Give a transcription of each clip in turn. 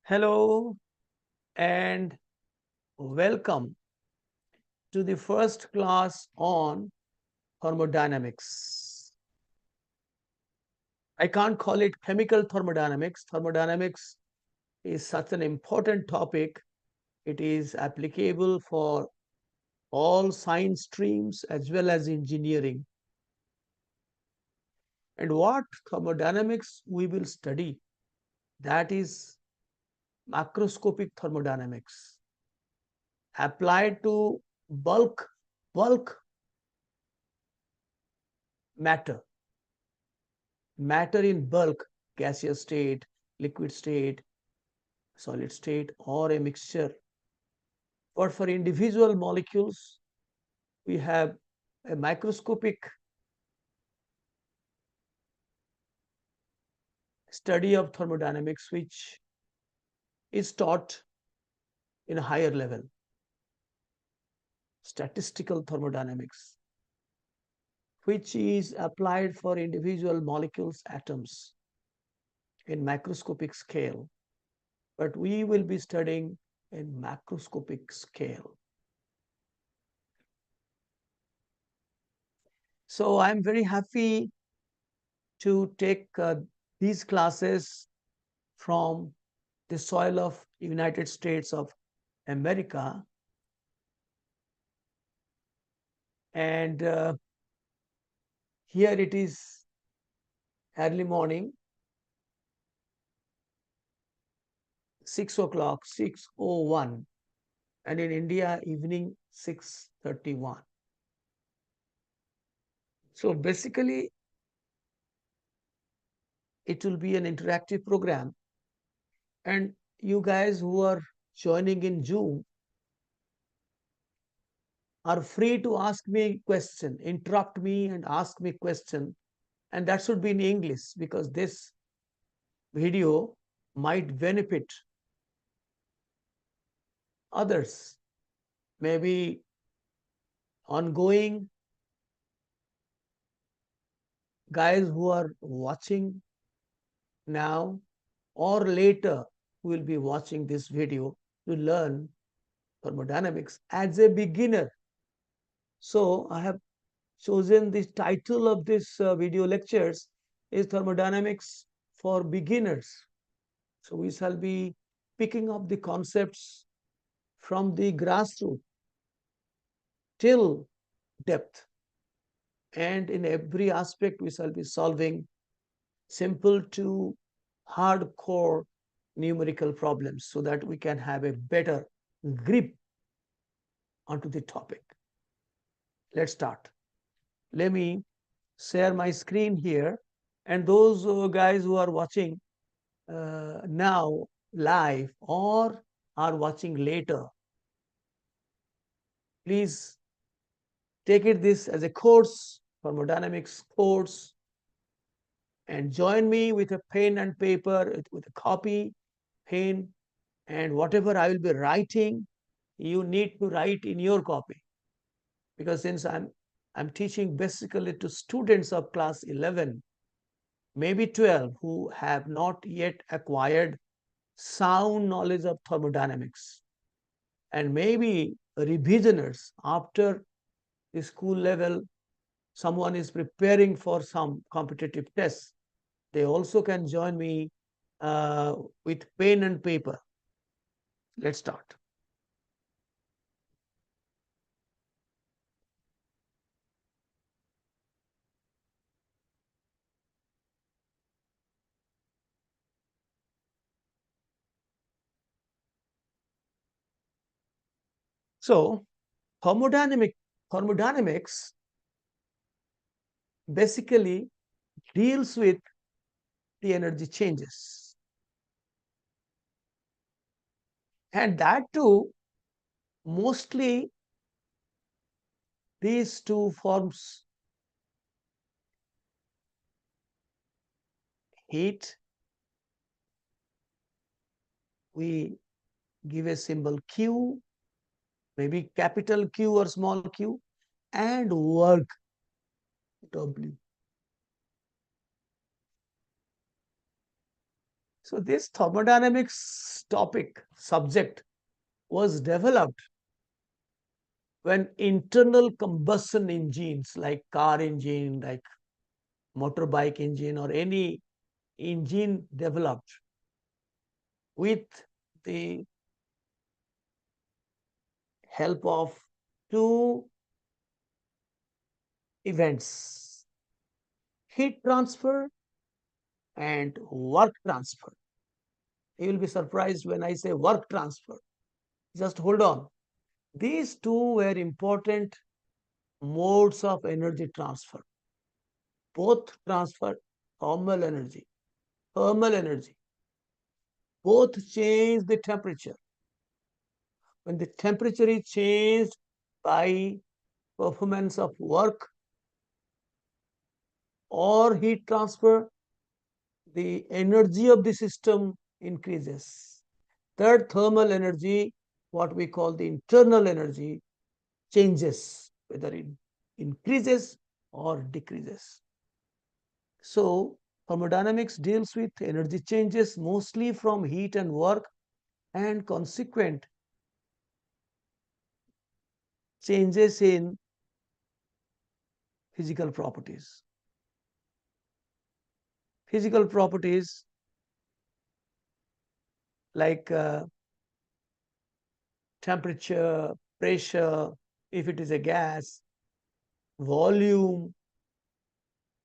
Hello and welcome to the first class on thermodynamics. I can't call it chemical thermodynamics. Thermodynamics is such an important topic. It is applicable for all science streams as well as engineering. And what thermodynamics we will study, that is macroscopic thermodynamics applied to bulk matter in bulk, gaseous state, liquid state, solid state, or a mixture. But for individual molecules, we have a microscopic study of thermodynamics, which is taught in a higher level, statistical thermodynamics, which is applied for individual molecules, atoms in macroscopic scale. But we will be studying in macroscopic scale. So I'm very happy to take these classes from the soil of United States of America. And here it is early morning, 6 o'clock, 6:01, and in India, evening 6:31. So basically, it will be an interactive program. And you guys who are joining in Zoom are free to ask me question, interrupt me and ask me question. And that should be in English because this video might benefit others, maybe ongoing guys who are watching now or later who will be watching this video to learn thermodynamics as a beginner. So I have chosen the title of this video lectures is Thermodynamics for Beginners. So we shall be picking up the concepts from the grassroots till depth. And in every aspect, we shall be solving simple to hardcore numerical problems so that we can have a better grip onto the topic. Let's start. Let me share my screen here. And those guys who are watching now live or are watching later, please take it this as a course, thermodynamics course, and join me with a pen and paper, with a copy, pen, and whatever I will be writing, you need to write in your copy. Because since I'm teaching basically to students of class 11, maybe 12, who have not yet acquired sound knowledge of thermodynamics, and maybe revisioners after the school level, someone is preparing for some competitive tests, they also can join me with pen and paper. Let's start. So thermodynamics basically deals with the energy changes. And that too, mostly these two forms, heat, we give a symbol Q, maybe capital Q or small q, and work, W. So this thermodynamics subject was developed when internal combustion engines like car engine, like motorbike engine, or any engine developed with the help of two events: heat transfer and work transfer. You will be surprised when I say work transfer. Just hold on. These two were important modes of energy transfer. Both transfer thermal energy, thermal energy. Both change the temperature. When the temperature is changed by performance of work or heat transfer, the energy of the system increases. Third, thermal energy, what we call the internal energy, changes, whether it increases or decreases. So, thermodynamics deals with energy changes mostly from heat and work and consequent changes in physical properties. Physical properties like temperature, pressure, if it is a gas, volume,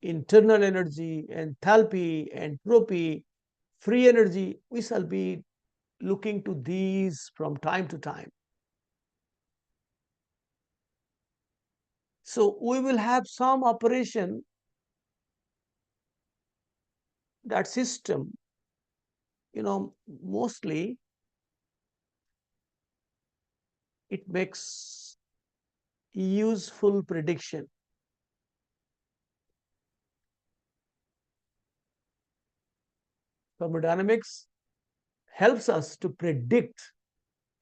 internal energy, enthalpy, entropy, free energy, we shall be looking to these from time to time. So we will have some operation, that system, mostly it makes useful prediction. Thermodynamics helps us to predict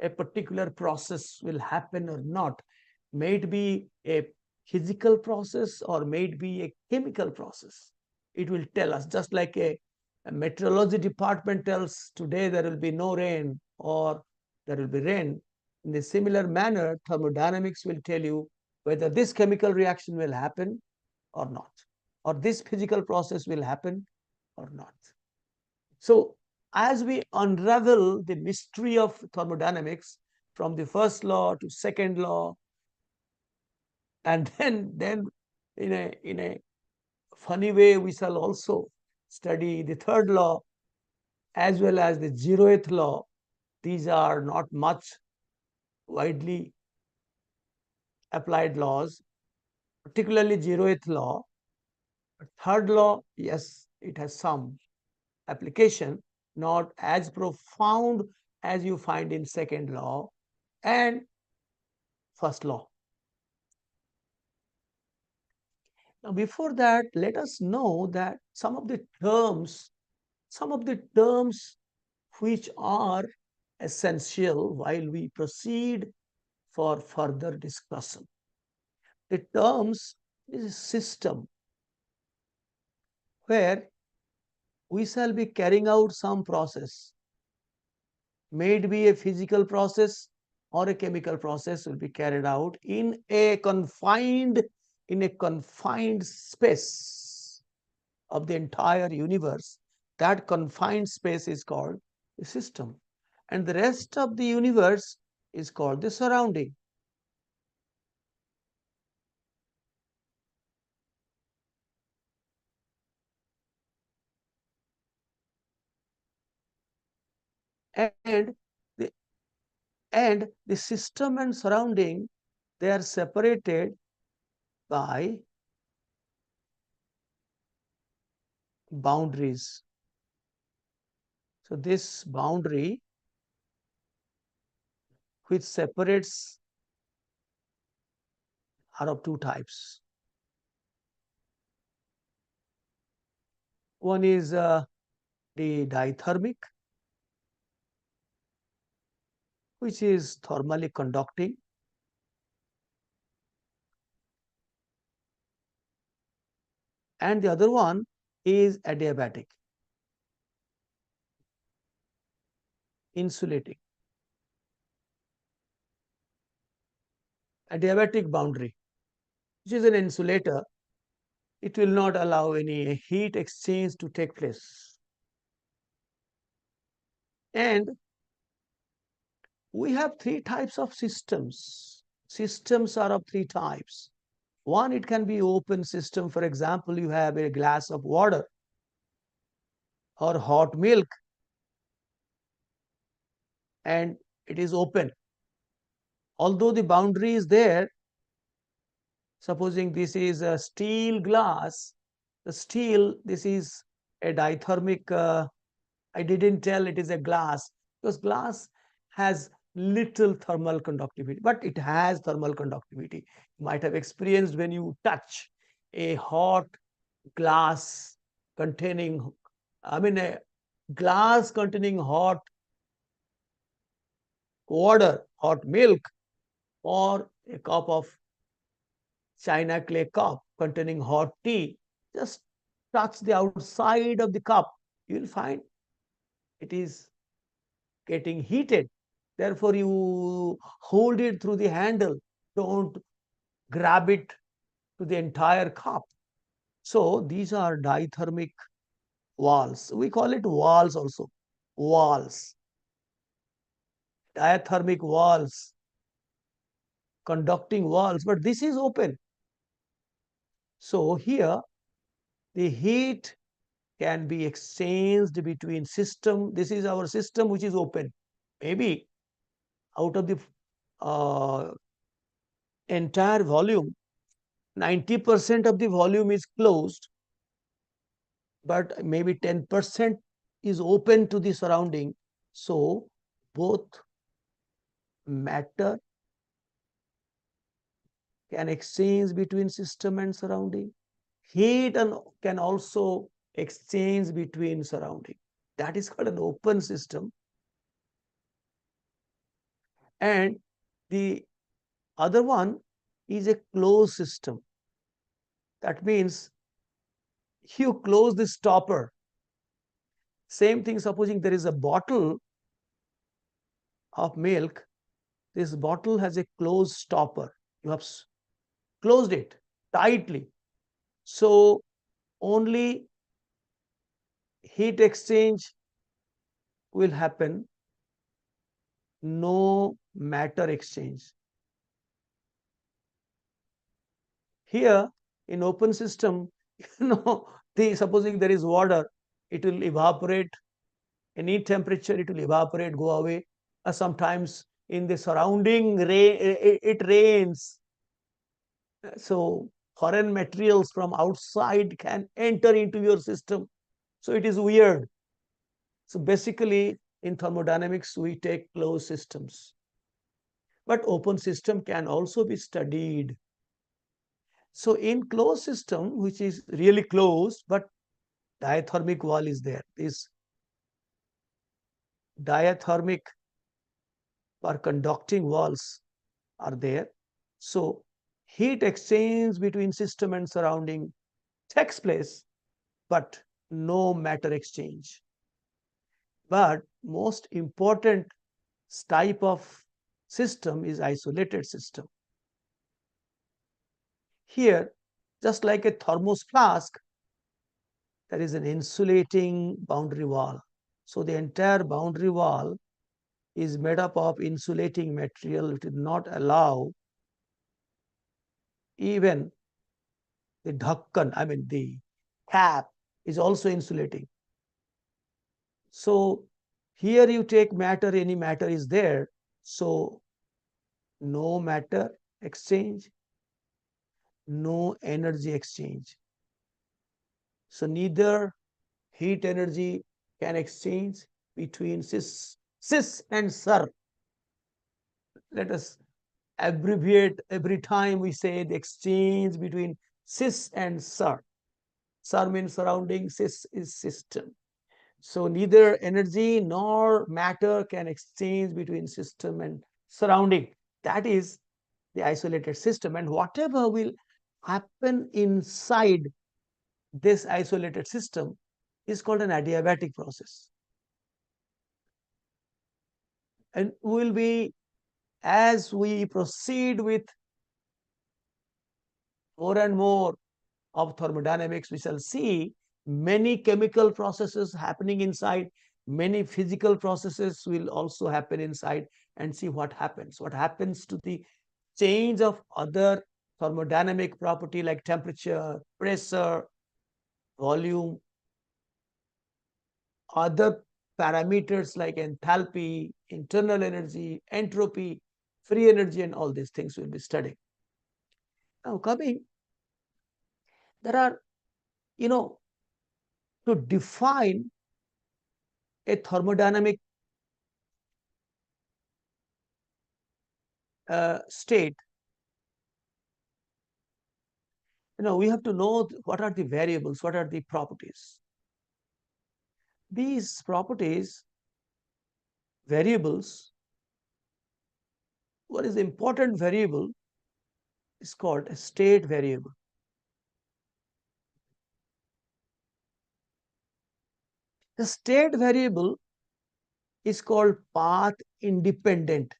a particular process will happen or not. May it be a physical process or may it be a chemical process. It will tell us, just like a meteorology department tells today there will be no rain or there will be rain. In a similar manner, thermodynamics will tell you whether this chemical reaction will happen or not, or this physical process will happen or not. So, as we unravel the mystery of thermodynamics from the first law to second law, and then in a funny way, we shall also study the third law as well as the zeroth law. These are not much widely applied laws, particularly zeroth law. But third law, yes, it has some application, not as profound as you find in second law and first law. Now, before that, let us know that some of the terms which are essential while we proceed for further discussion. The terms is system, where we shall be carrying out some process. May it be a physical process or a chemical process will be carried out in a confined space of the entire universe. That confined space is called the system, and the rest of the universe is called the surrounding. And the, and the system and surrounding, they are separated by boundaries. So this boundary which separates are of two types. One is the dithermic, which is thermally conducting, and the other one is adiabatic. insulating. Adiabatic boundary, which is an insulator, it will not allow any heat exchange to take place. And we have three types of systems. Systems are of three types. One, it can be open system. For example, you have a glass of water or hot milk and it is open. Although the boundary is there, supposing this is a steel glass, the steel, this is a dithermic, I didn't tell it is a glass because glass has little thermal conductivity, but it has thermal conductivity. You might have experienced when you touch a hot glass containing, a glass containing hot water, hot milk, or a cup of china clay cup containing hot tea. Just touch the outside of the cup, you will find it is getting heated. Therefore, you hold it through the handle. Don't grab it to the entire cup. So these are dithermic walls. We call it walls also. Walls. Diathermic walls. Conducting walls. But this is open. So here the heat can be exchanged between system. This is our system which is open. Maybe out of the entire volume, 90% of the volume is closed, but maybe 10% is open to the surrounding. So both matter can exchange between system and surrounding. Heat can also exchange between surrounding. That is called an open system. And the other one is a closed system. That means you close the stopper. Same thing, supposing there is a bottle of milk, this bottle has a closed stopper. You have closed it tightly. So only heat exchange will happen, no matter exchange. Here in open system, supposing there is water, it will evaporate. Any temperature, it will evaporate, go away. Sometimes in the surrounding rain, it rains. So foreign materials from outside can enter into your system. So it is weird. So basically, in thermodynamics, we take closed systems. But open system can also be studied. So in closed system, which is really closed, but diathermic wall is there. This diathermic or conducting walls are there. So heat exchange between system and surrounding takes place, but no matter exchange. But most important type of system is isolated system. Here, just like a thermos flask, there is an insulating boundary wall. So the entire boundary wall is made up of insulating material. It will not allow even the dhakkan, the cap is also insulating. So here you take matter, any matter is there. So no matter exchange, no energy exchange. So neither heat energy can exchange between cis and sir. Let us abbreviate every time we say the exchange between cis and sir. Sir means surrounding, cis is system. So neither energy nor matter can exchange between system and surrounding. That is the isolated system. And whatever will happen inside this isolated system is called an adiabatic process. And will be, as we proceed with more and more of thermodynamics, we shall see many chemical processes happening inside, many physical processes will also happen inside, and see what happens. What happens to the change of other thermodynamic property like temperature, pressure, volume, other parameters like enthalpy, internal energy, entropy, free energy, and all these things we'll be studying. Now coming, there are, to define a thermodynamic state, we have to know what are the variables, what are the properties. These properties, variables, what is the important variable is called a state variable. The state variable is called path independent.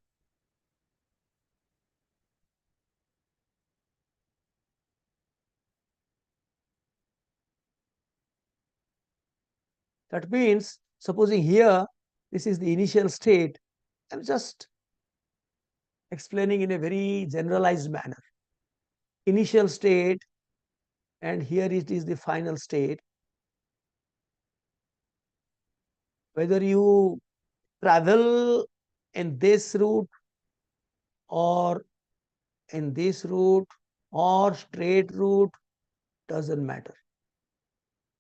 That means, supposing here, this is the initial state, I'm just explaining in a very generalized manner. Initial state, and here it is the final state. Whether you travel in this route or in this route or straight route, doesn't matter.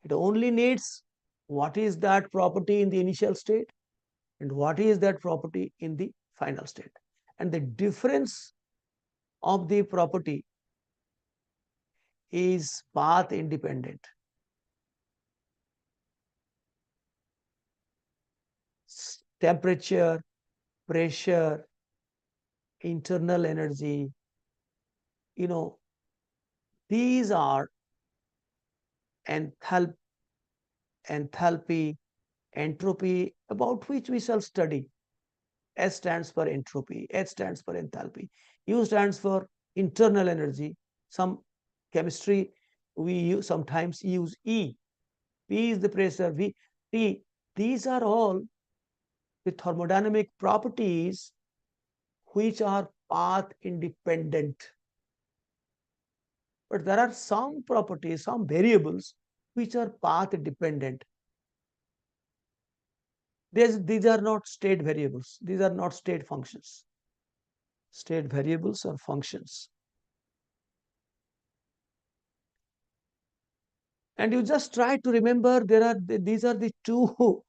It only needs what is that property in the initial state and what is that property in the final state. And the difference of the property is path independent. Temperature, pressure, internal energy, these are enthalpy, entropy, about which we shall study. S stands for entropy, H stands for enthalpy, U stands for internal energy. Some chemistry we sometimes use E. P is the pressure, V, T. These are all the thermodynamic properties which are path independent. But there are some properties, some variables which are path dependent. These are not state variables. These are not state functions. State variables are functions. And you just try to remember these are the two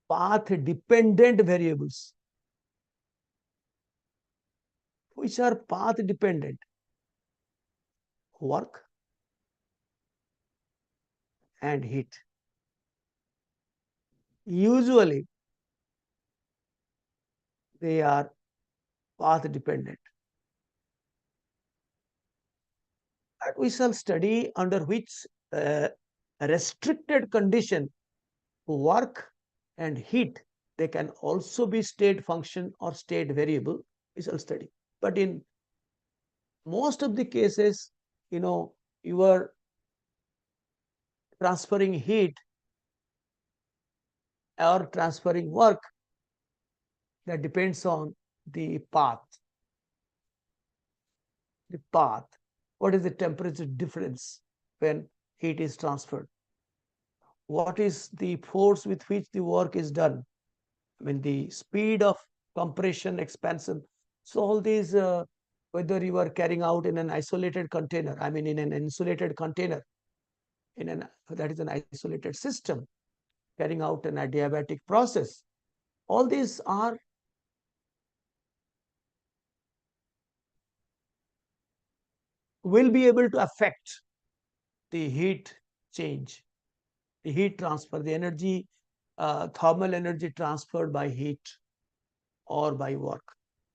path dependent variables which are path dependent. Work and heat. Usually they are path dependent. And we shall study under which restricted condition work and heat, they can also be state function or state variable. We shall study. But in most of the cases, you are transferring heat or transferring work, that depends on the path. The path. What is the temperature difference when heat is transferred? What is the force with which the work is done? I mean, the speed of compression, expansion. So all these, whether you are carrying out in an isolated container, I mean in an insulated container, that is an isolated system, carrying out an adiabatic process. All these are will be able to affect the heat change, the heat transfer, the energy, thermal energy transferred by heat or by work.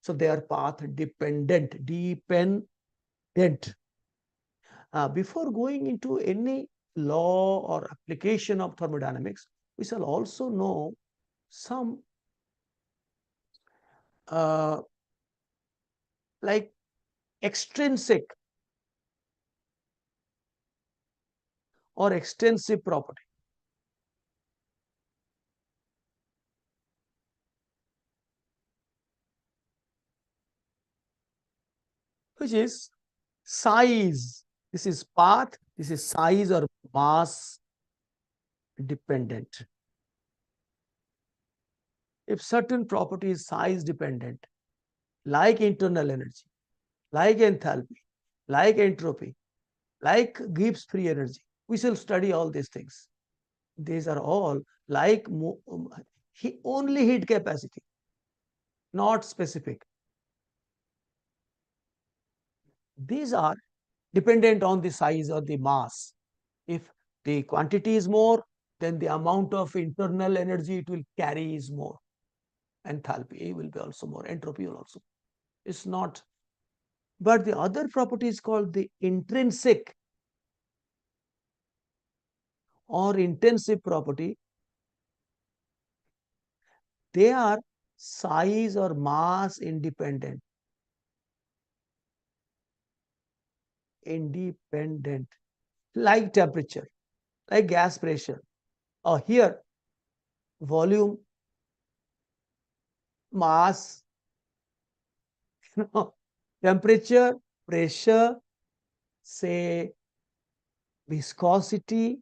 So they are path dependent. Before going into any law or application of thermodynamics, we shall also know some uh, like extrinsic or extensive property, which is size. This is path, this is size or mass dependent. If certain property is size dependent, like internal energy, like enthalpy, like entropy, like Gibbs free energy, we shall study all these things. These are all like only heat capacity, not specific. These are dependent on the size or the mass. If the quantity is more, then the amount of internal energy it will carry is more. Enthalpy will be also more, entropy will also. It's not. But the other property is called the intrinsic or intensive property. They are size or mass independent. Independent, like temperature, like gas pressure, or here volume, mass, temperature, pressure, say viscosity,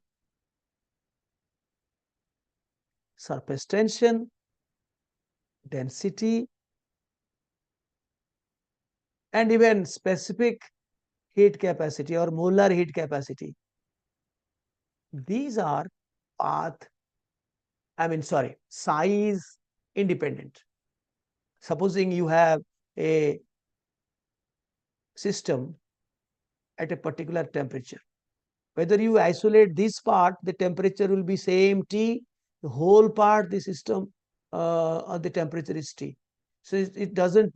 surface tension, density, and even specific heat capacity or molar heat capacity. These are size independent. Supposing you have a system at a particular temperature. Whether you isolate this part, the temperature will be same T, the whole part, the system, the temperature is T. So it doesn't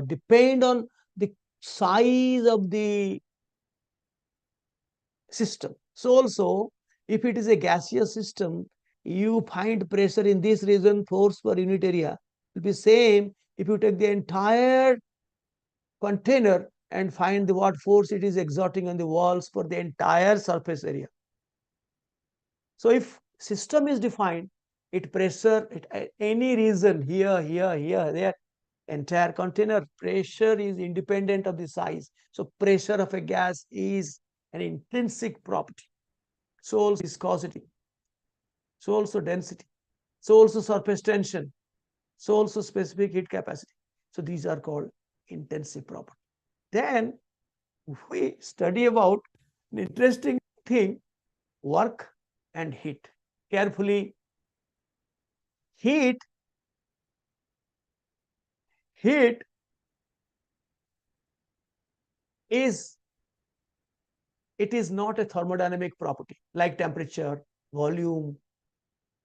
depend on the size of the system. So also, if it is a gaseous system, you find pressure in this region, force per unit area will be same if you take the entire container and find the what force it is exerting on the walls for the entire surface area. So if system is defined, it pressure at any region here, there, entire container pressure is independent of the size. So pressure of a gas is an intrinsic property. So also viscosity, so also density, so also surface tension, so also specific heat capacity. So these are called intensive property. Then we study about an interesting thing, work and heat. Carefully, heat heat is it is not a thermodynamic property like temperature, volume,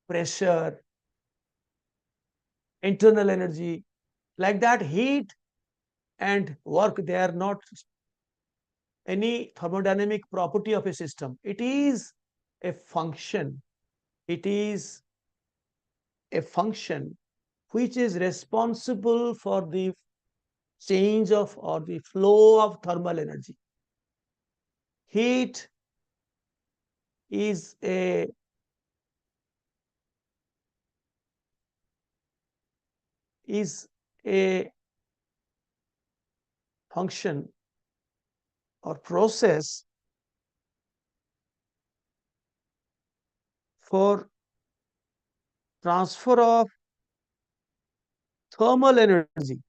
pressure, internal energy. Like that, heat and work, they are not any thermodynamic property of a system. It is a function. It is a function which is responsible for the change of or the flow of thermal energy. Heat is a function or process for transfer of thermal energy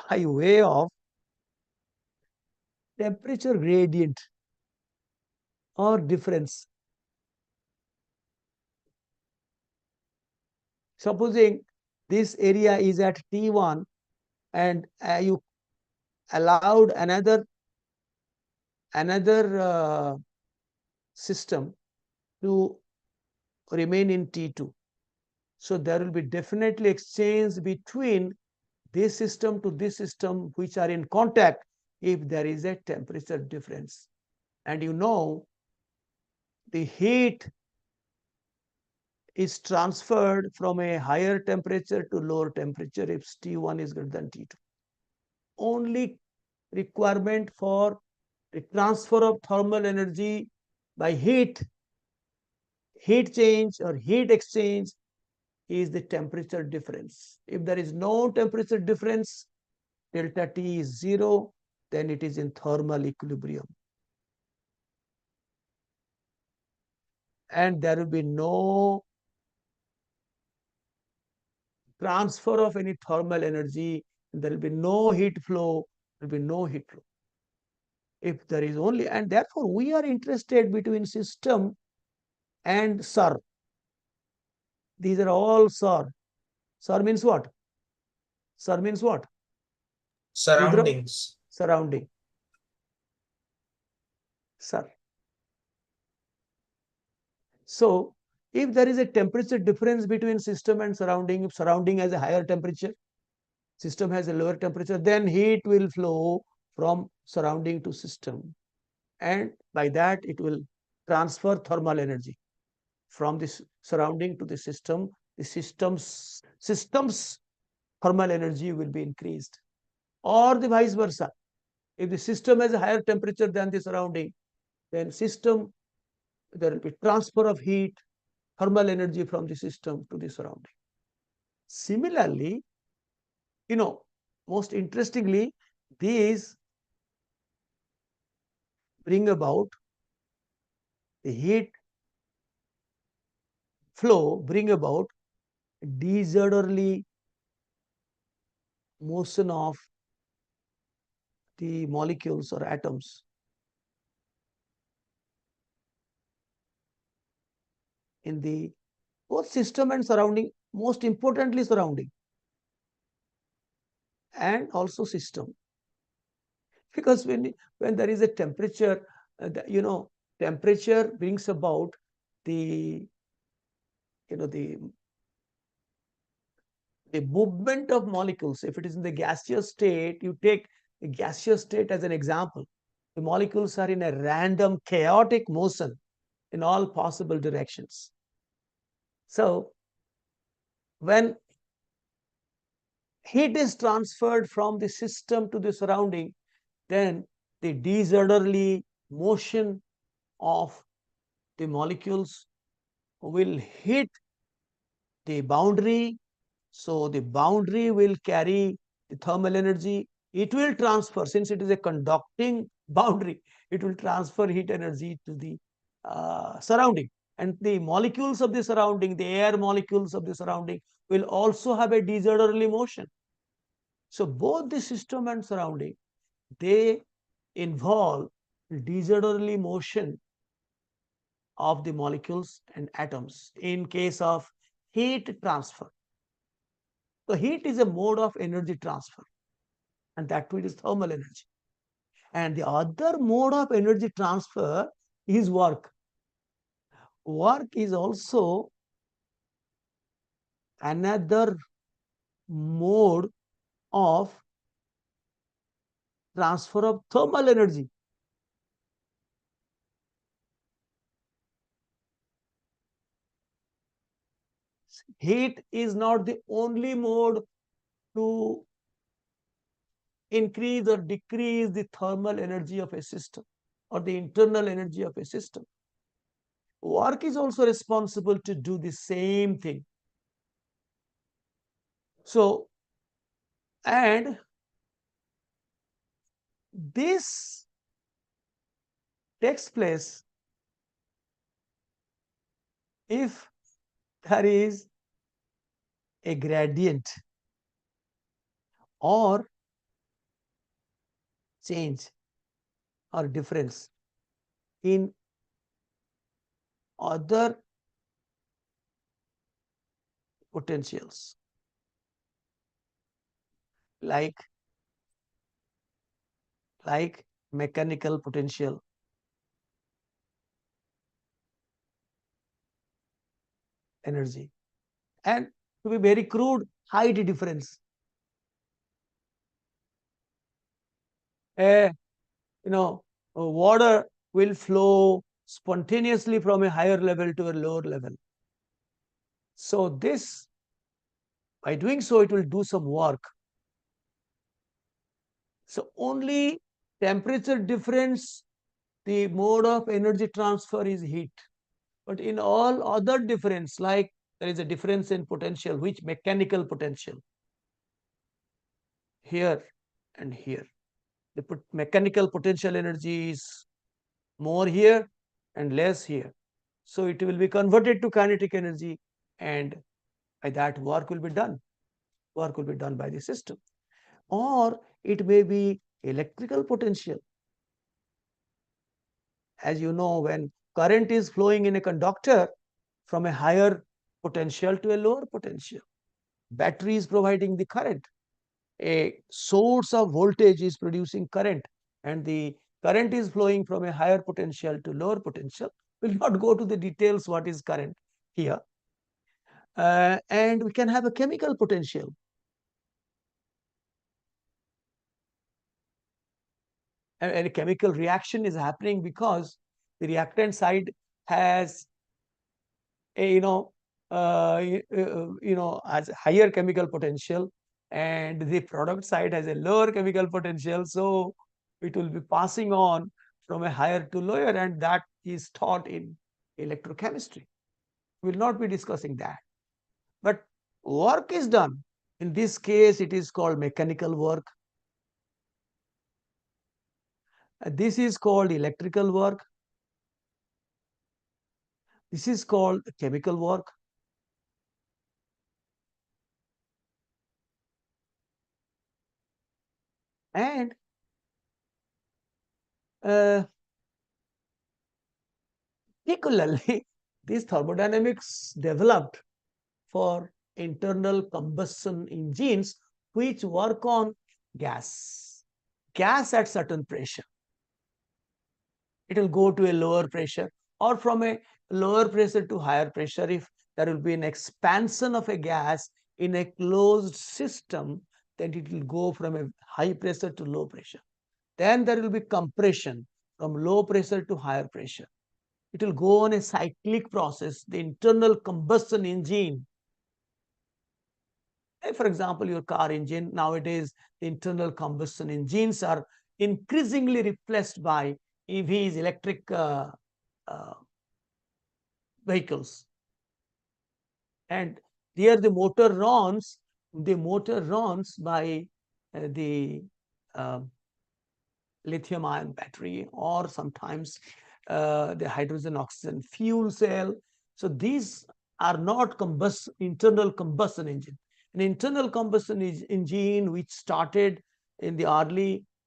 by way of temperature gradient or difference. Supposing this area is at T1 and you allowed another system to remain in T2. So there will be definitely exchange between this system to this system which are in contact if there is a temperature difference. And you know the heat is transferred from a higher temperature to lower temperature if T1 is greater than T2. Only requirement for the transfer of thermal energy by heat change or heat exchange is the temperature difference. If there is no temperature difference, delta T is 0, then it is in thermal equilibrium. And there will be no transfer of any thermal energy, there will be no heat flow, there will be no heat flow. If there is only, and therefore we are interested between system and SIR. These are all SIR. SIR means what? SIR means what? Surroundings. Surrounding. SIR. So, if there is a temperature difference between system and surrounding, if surrounding has a higher temperature, system has a lower temperature, then heat will flow from surrounding to system. And by that, it will transfer thermal energy from this surrounding to the system. The system's thermal energy will be increased, or the vice versa. If the system has a higher temperature than the surrounding, then system, there will be transfer of heat, thermal energy from the system to the surrounding. Similarly, most interestingly, these bring about the heat flow, bring about disorderly motion of the molecules or atoms in the both system and surrounding, most importantly surrounding, and also system. Because when there is a temperature, temperature brings about the the movement of molecules. If it is in the gaseous state, you take the gaseous state as an example. The molecules are in a random chaotic motion in all possible directions. So when heat is transferred from the system to the surrounding, then the disorderly motion of the molecules will hit the boundary. So the boundary will carry the thermal energy. It will transfer, since it is a conducting boundary, it will transfer heat energy to the surrounding. And the molecules of the surrounding, the air molecules of the surrounding, will also have a disorderly motion. So both the system and surrounding, they involve disorderly motion of the molecules and atoms in case of heat transfer. So heat is a mode of energy transfer, and that too is thermal energy. And the other mode of energy transfer is work. Work is also another mode of transfer of thermal energy. Heat is not the only mode to increase or decrease the thermal energy of a system or the internal energy of a system. Work is also responsible to do the same thing. So, and this takes place if there is a gradient or change or difference in other potentials like mechanical potential, energy, and to be very crude, height difference. Uh, water will flow spontaneously from a higher level to a lower level. So this, by doing so, it will do some work. So only temperature difference, the mode of energy transfer is heat. But in all other difference, like there is a difference in potential, which mechanical potential here and here. The mechanical potential energy is more here and less here. So it will be converted to kinetic energy, and by that work will be done. Work will be done by the system. Or it may be electrical potential. As you know, when current is flowing in a conductor from a higher potential to a lower potential, battery is providing the current. A source of voltage is producing current, and the current is flowing from a higher potential to lower potential. We'll not go to the details what is current here. And we can have a chemical potential. And a chemical reaction is happening because the reactant side has a, has higher chemical potential, and the product side has a lower chemical potential. So it will be passing on from a higher to lower, and that is taught in electrochemistry. We will not be discussing that. But work is done. In this case, it is called mechanical work. This is called electrical work. This is called chemical work. And particularly, this thermodynamics developed for internal combustion engines which work on gas at certain pressure. It will go to a lower pressure, or from a lower pressure to higher pressure. If there will be an expansion of a gas in a closed system, then it will go from a high pressure to low pressure. Then there will be compression from low pressure to higher pressure. It will go on a cyclic process. The internal combustion engine, for example, your car engine, nowadays the internal combustion engines are increasingly replaced by EVs, electric uh, vehicles. And there the motor runs by the uh, lithium ion battery, or sometimes the hydrogen oxygen fuel cell. So these are not internal combustion engine. An internal combustion engine which started in the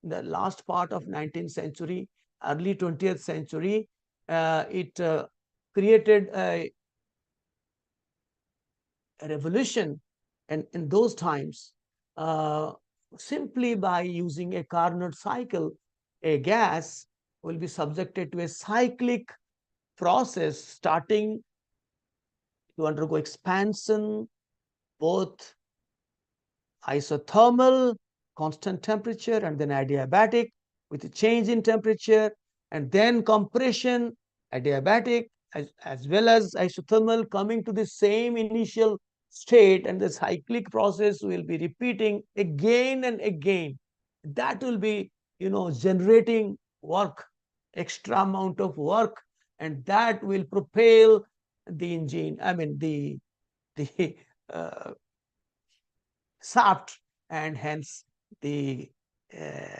last part of 19th century, early 20th century, it created a revolution. And in those times, simply by using a Carnot cycle, a gas will be subjected to a cyclic process, starting to undergo expansion, both isothermal, constant temperature, and then adiabatic with a change in temperature, and then compression, adiabatic, as well as isothermal, coming to the same initial state, and the cyclic process will be repeating again and again. That will be, generating work, extra amount of work, and that will propel the engine, I mean the uh, shaft, and hence the uh,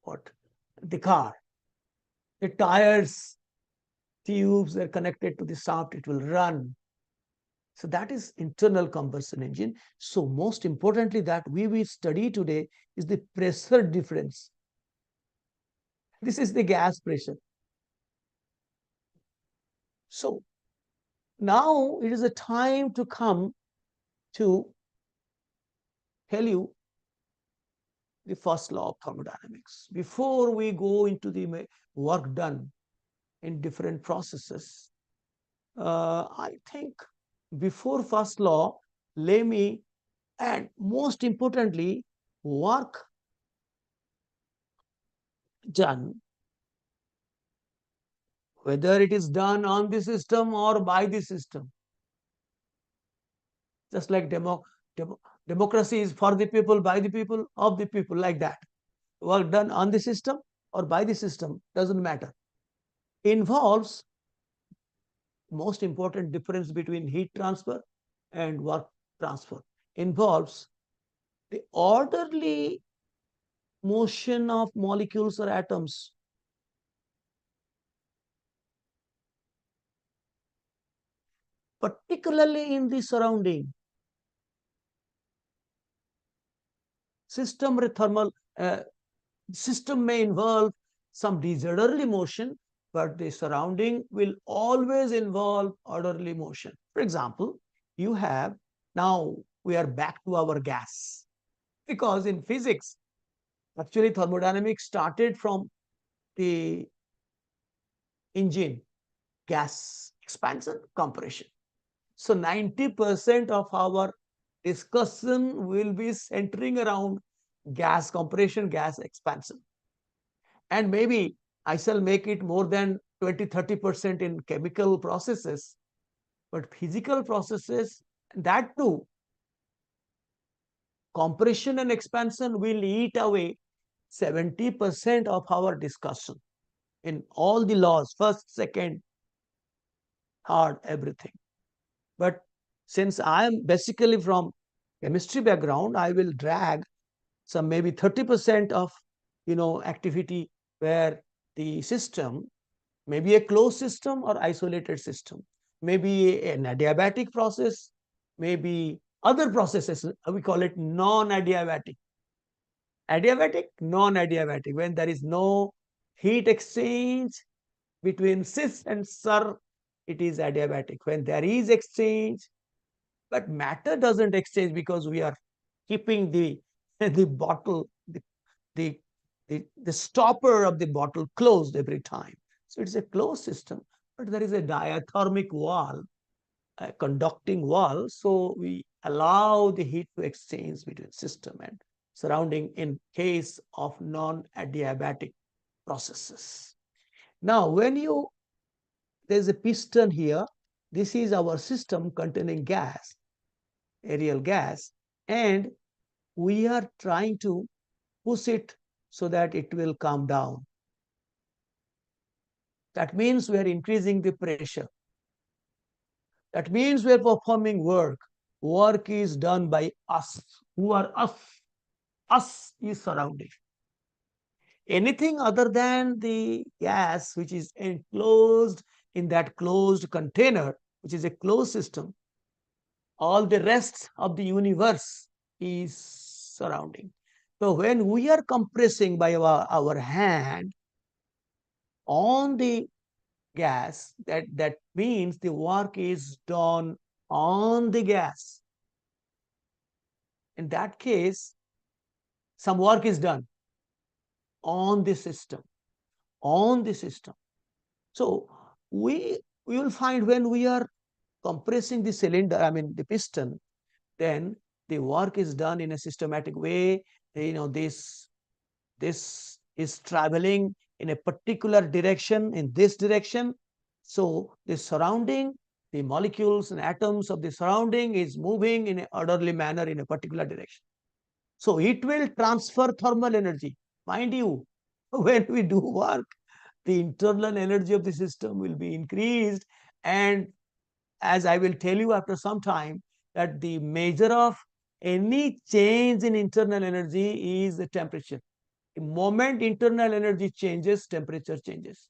what the car, the tires, tubes are connected to the shaft, it will run. So that is internal combustion engine. So most importantly, that we will study today is the pressure difference. This is the gas pressure. So now it is a time to come to tell you the first law of thermodynamics. Before we go into the work done in different processes, I think before first law, let me, and most importantly, work done whether it is done on the system or by the system. Just like democracy is for the people, by the people, of the people, like that. Work done on the system or by the system doesn't matter. Involves most important difference between heat transfer and work transfer. Involves the orderly motion of molecules or atoms, particularly in the surrounding. System thermal system may involve some disorderly motion, but the surrounding will always involve orderly motion. For example, you have, now we are back to our gas, because in physics, actually thermodynamics started from the engine, gas expansion, compression. So 90% of our discussion will be centering around gas compression, gas expansion. And maybe I shall make it more than 20-30% in chemical processes, but physical processes, that too, compression and expansion will eat away 70% of our discussion in all the laws, first, second, third, everything. But since I am basically from chemistry background, I will drag some maybe 30% of activity where the system, maybe a closed system or isolated system, maybe an adiabatic process, maybe other processes, we call it non-adiabatic. Adiabatic, non-adiabatic, when there is no heat exchange between cis and sir, it is adiabatic. When there is exchange, but matter doesn't exchange because we are keeping the the bottle, the, the stopper of the bottle closed every time. So it's a closed system, but there is a diathermic wall, a conducting wall. So we allow the heat to exchange between system and surrounding in case of non-adiabatic processes. Now, when there's a piston here, this is our system containing gas, aerial gas, and we are trying to push it so that it will come down. That means we are increasing the pressure. That means we are performing work. Work is done by us. Who are us? Us is surrounding. Anything other than the gas, which is enclosed in that closed container, which is a closed system, all the rest of the universe is surrounding. So when we are compressing by our hand on the gas, that means the work is done on the gas. In that case, some work is done on the system, on the system. So we will find when we are compressing the cylinder, I mean the piston, then the work is done in a systematic way. This is traveling in a particular direction, in this direction. So the surrounding, the molecules and atoms of the surrounding is moving in an orderly manner in a particular direction. So it will transfer thermal energy. Mind you, when we do work, the internal energy of the system will be increased. And as I will tell you after some time, that the measure of any change in internal energy is the temperature. The moment internal energy changes, temperature changes.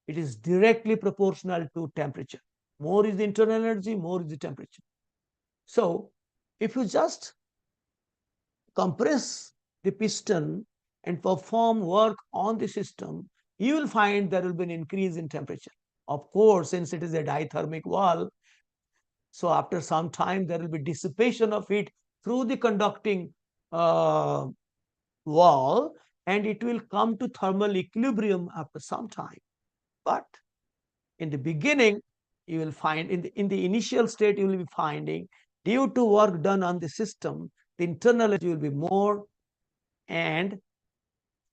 It is directly proportional to temperature. More is the internal energy, more is the temperature. So if you just compress the piston and perform work on the system, you will find there will be an increase in temperature. Of course, since it is a dithermic wall, so after some time there will be dissipation of heat through the conducting wall, and it will come to thermal equilibrium after some time. But in the beginning, you will find in the initial state, you will be finding due to work done on the system, the internal energy will be more and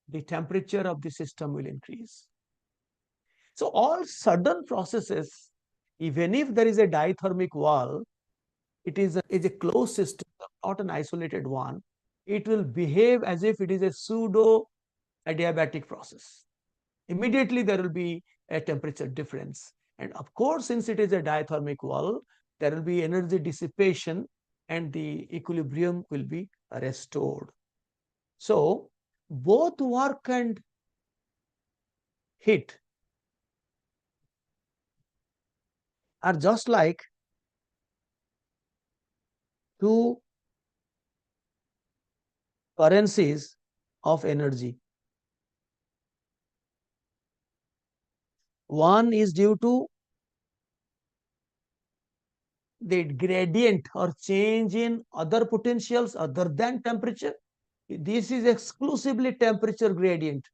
the temperature of the system will increase. So all sudden processes, even if there is a dithermic wall, it is a closed system, not an isolated one. It will behave as if it is a pseudo adiabatic process. Immediately there will be a temperature difference. And of course, since it is a diathermic wall, there will be energy dissipation and the equilibrium will be restored. So both work and heat are just like two currencies of energy. One is due to the gradient or change in other potentials other than temperature. This is exclusively temperature gradient,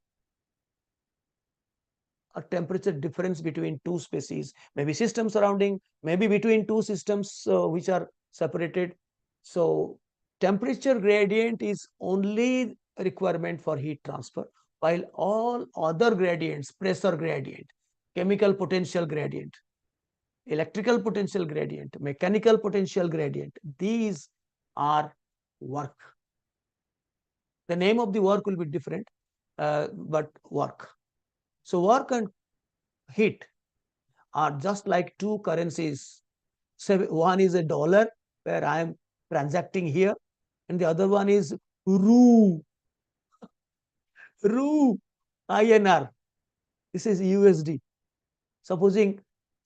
a temperature difference between two species, maybe system surrounding, maybe between two systems which are separated. So temperature gradient is only a requirement for heat transfer, while all other gradients, pressure gradient, chemical potential gradient, electrical potential gradient, mechanical potential gradient, these are work. The name of the work will be different, but work. So work and heat are just like two currencies. So one is a dollar where I am transacting here, and the other one is RU, RU, INR. This is USD. Supposing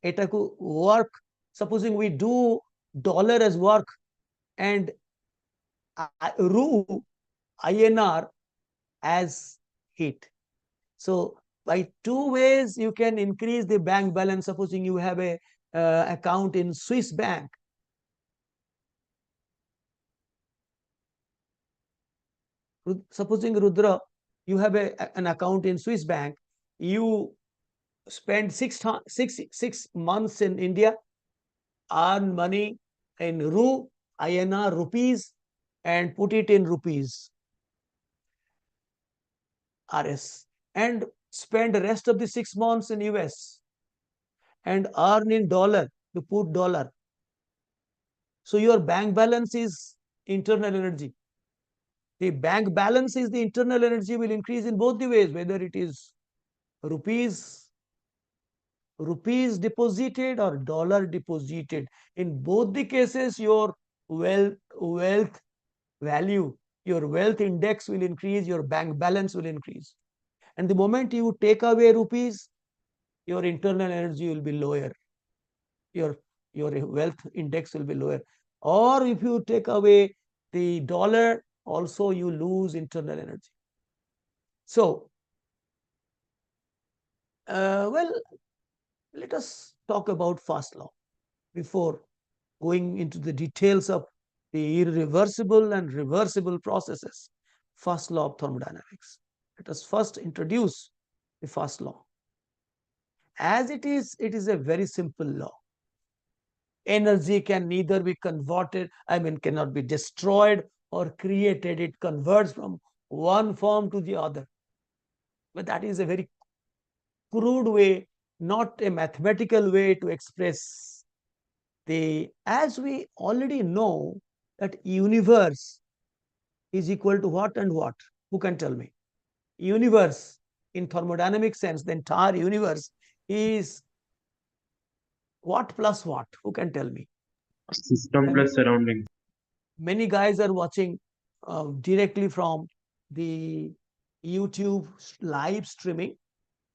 etaku work, supposing we do dollar as work and RU, INR as heat. So by two ways you can increase the bank balance. Supposing you have a account in Swiss bank, supposing Rudra, you have an account in Swiss bank, you spend 6 months in India, earn money in INR, rupees, and put it in rupees, RS, and spend the rest of the 6 months in US and earn in dollar, you put dollar. So your bank balance is internal energy. The bank balance is the internal energy will increase in both the ways, whether it is rupees deposited or dollar deposited. In both the cases, your wealth value, your wealth index will increase, your bank balance will increase. And the moment you take away rupees, your internal energy will be lower, your wealth index will be lower. Or if you take away the dollar, also you lose internal energy. So well, let us talk about first law before going into the details of the irreversible and reversible processes. First law of thermodynamics. Let us first introduce the first law. As it is a very simple law. Energy can neither be converted, cannot be destroyed or created. It converts from one form to the other. But that is a very crude way, not a mathematical way to express as we already know that universe is equal to what and what? Who can tell me? Universe in thermodynamic sense, the entire universe is what plus what? Who can tell me? System plus surroundings. Many guys are watching directly from the YouTube live streaming.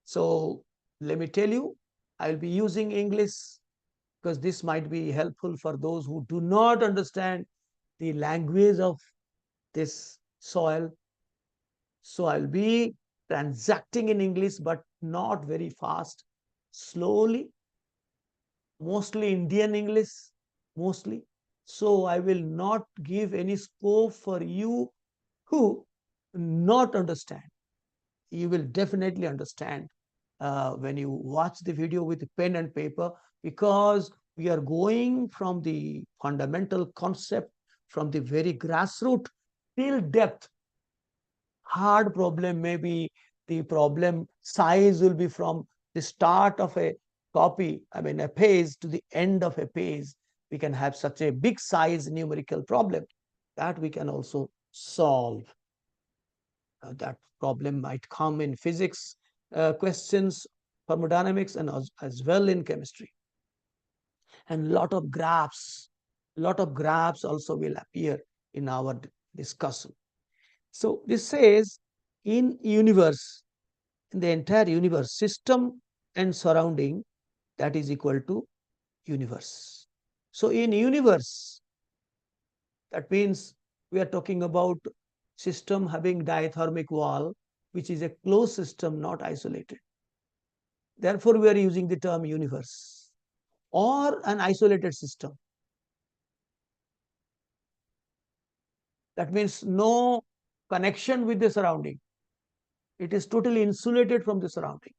So let me tell you, I'll be using English because this might be helpful for those who do not understand the language of this soil. So I'll be transacting in English, but not very fast, slowly, mostly Indian English, mostly. So I will not give any scope for you who not understand. You will definitely understand when you watch the video with pen and paper, because we are going from the fundamental concept, from the very grassroots till depth. Hard problem, maybe the problem size will be from the start of a copy, a page to the end of a page, we can have such a big size numerical problem that we can also solve. That problem might come in physics questions, thermodynamics, and as well in chemistry. And lot of graphs also will appear in our discussion. So this says in universe, in the entire universe, system and surrounding, that is equal to universe. So in universe, that means we are talking about system having diathermic wall, which is a closed system, not isolated. Therefore, we are using the term universe, or an isolated system. That means no connection with the surrounding. It is totally insulated from the surrounding.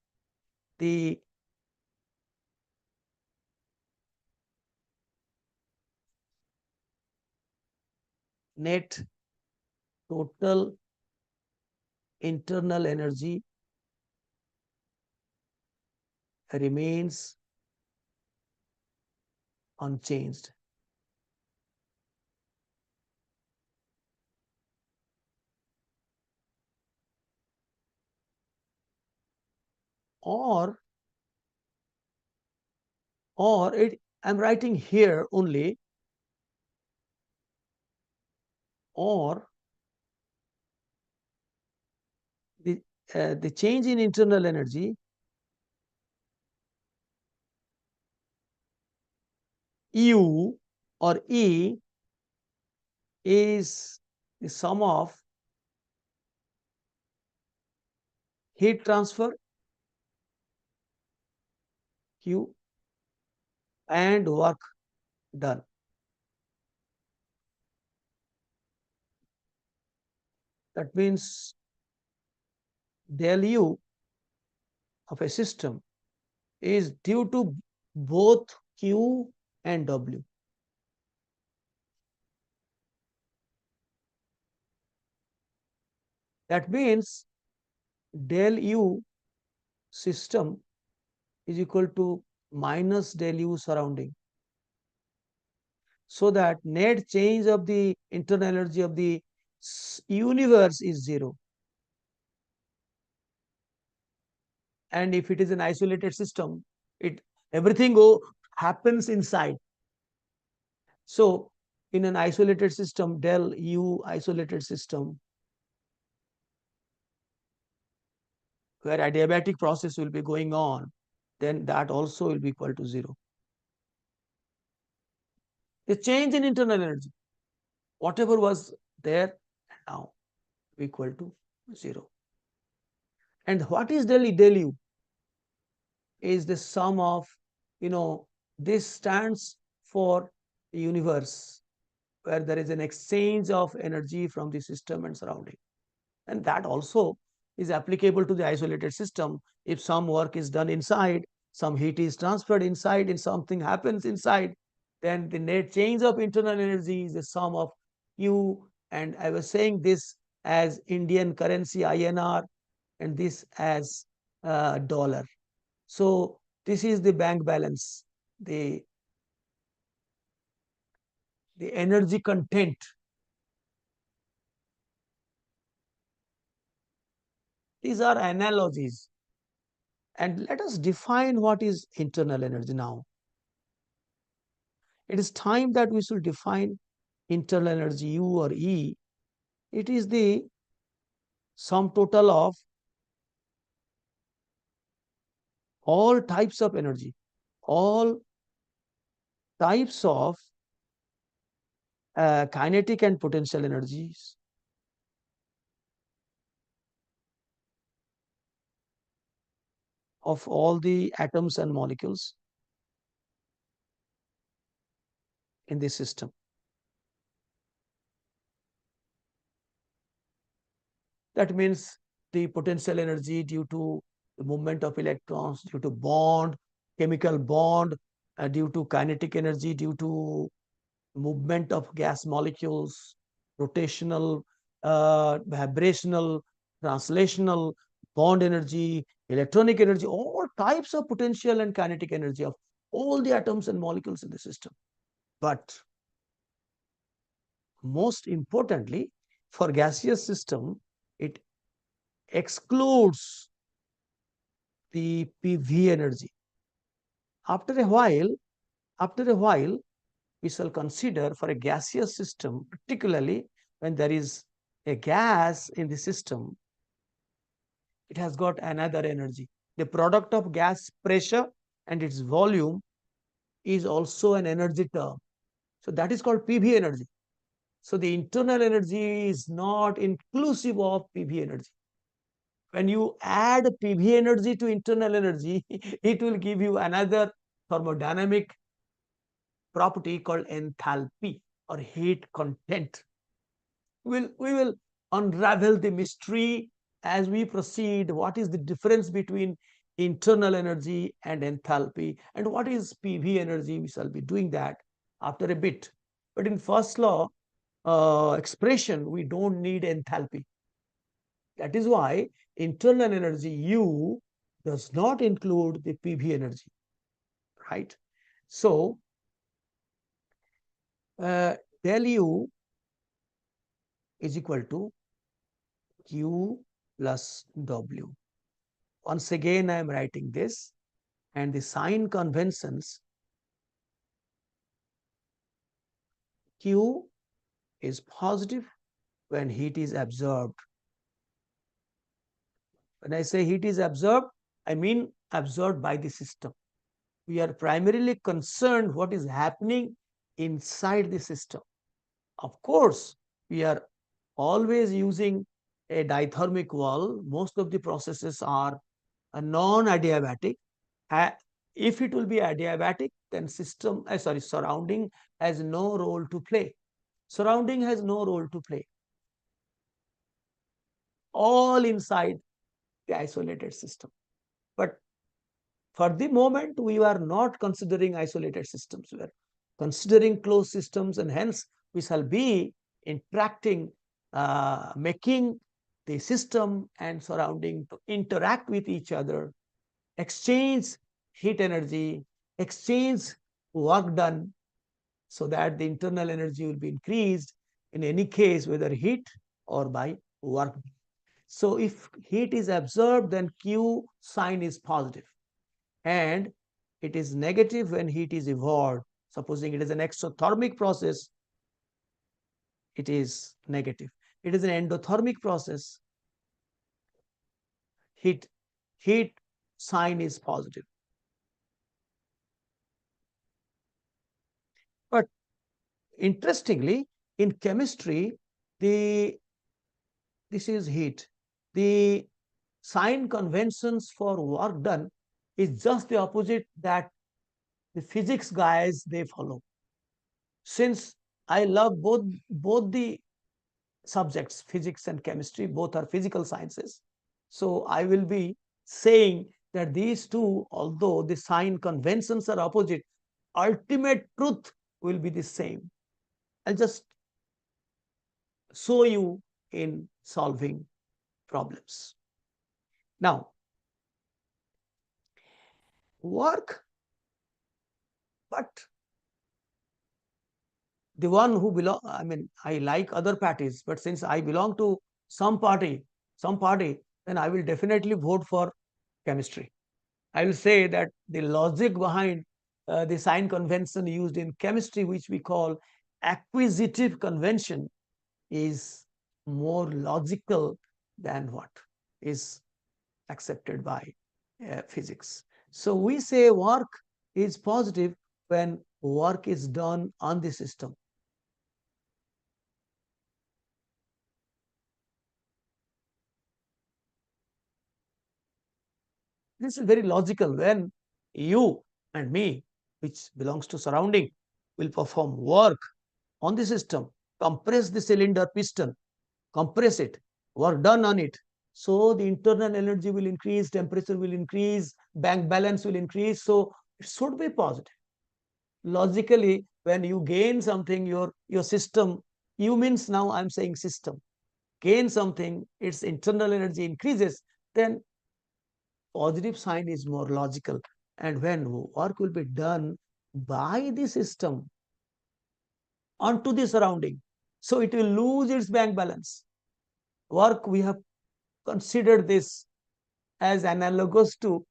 The net total internal energy remains unchanged. Or I'm writing here only, or the change in internal energy U or E is the sum of heat transfer Q and work done. That means del U of a system is due to both Q and W. That means del U system is equal to minus del U surrounding. So that net change of the internal energy of the universe is 0. And if it is an isolated system, everything happens inside. So in an isolated system, del U isolated system, where adiabatic process will be going on, then that also will be equal to 0. The change in internal energy, whatever was there now, equal to 0. And what is del U? Is the sum of, this stands for the universe, where there is an exchange of energy from the system and surrounding. And that also is applicable to the isolated system. If some work is done inside, some heat is transferred inside, and something happens inside, then the net change of internal energy is the sum of Q. And I was saying this as Indian currency INR, and this as dollar. So this is the bank balance, the energy content. These are analogies. And let us define what is internal energy now. It is time that we should define internal energy U or E. It is the sum total of all types of energy, all types of kinetic and potential energies of all the atoms and molecules in this system. That means the potential energy due to the movement of electrons, due to bond, chemical bond, due to kinetic energy, due to movement of gas molecules, rotational, vibrational, translational, bond energy, electronic energy, all types of potential and kinetic energy of all the atoms and molecules in the system. But most importantly, for gaseous system, it excludes the PV energy. After a while, we shall consider for a gaseous system, particularly when there is a gas in the system, it has got another energy. The product of gas pressure and its volume is also an energy term. So that is called PV energy. So the internal energy is not inclusive of PV energy. When you add PV energy to internal energy, it will give you another thermodynamic property called enthalpy or heat content. We will unravel the mystery as we proceed. What is the difference between internal energy and enthalpy, and what is PV energy? We shall be doing that after a bit. But in first law expression, we don't need enthalpy. That is why internal energy U does not include the PV energy, right? So del U is equal to Q plus W. Once again, I am writing this, and the sign conventions, Q is positive when heat is absorbed. When I say heat is absorbed, I mean absorbed by the system. We are primarily concerned what is happening inside the system. Of course, we are always using a dithermic wall. Most of the processes are non-adiabatic. If it will be adiabatic, then surrounding has no role to play. Surrounding has no role to play. All inside the isolated system. But for the moment, we are not considering isolated systems. We are considering closed systems, and hence we shall be interacting, making the system and surrounding to interact with each other, exchange heat energy, exchange work done, so that the internal energy will be increased in any case, whether heat or by work. So if heat is absorbed, then Q sign is positive, and it is negative when heat is evolved. Supposing it is an exothermic process, it is negative. It is an endothermic process, heat sign is positive. But interestingly, in chemistry, this is heat. The sign conventions for work done is just the opposite that the physics guys they follow. Since I love both the subjects, physics and chemistry, both are physical sciences. So I will be saying that these two, although the sign conventions are opposite, ultimate truth will be the same. I'll just show you in solving problems. Now, work, but the one who belong, I mean, I like other parties, but since I belong to some party, then I will definitely vote for chemistry. I will say that the logic behind the sign convention used in chemistry, which we call acquisitive convention, is more logical than what is accepted by physics. So we say work is positive when work is done on the system. This is very logical. When you and me, which belongs to surrounding, will perform work on the system, compress the cylinder piston, compress it, work done on it. So the internal energy will increase, temperature will increase, bank balance will increase. So it should be positive. Logically, when you gain something, your system, you means now I'm saying system, gain something, its internal energy increases, then positive sign is more logical. And when work will be done by the system onto the surrounding, so it will lose its bank balance. Work, we have considered this as analogous to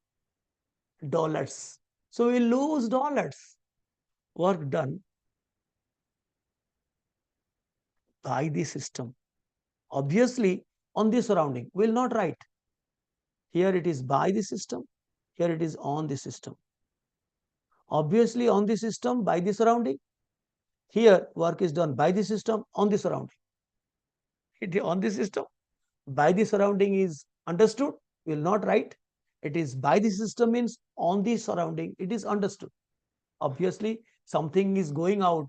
dollars. So we lose dollars. Work done by the system. Obviously, on the surrounding, will not write. Here it is by the system, here it is on the system. Obviously, on the system, by the surrounding. Here, work is done by the system, on the surrounding. It is on the system, by the surrounding is understood, will not write. It is by the system means on the surrounding, it is understood. Obviously, something is going out,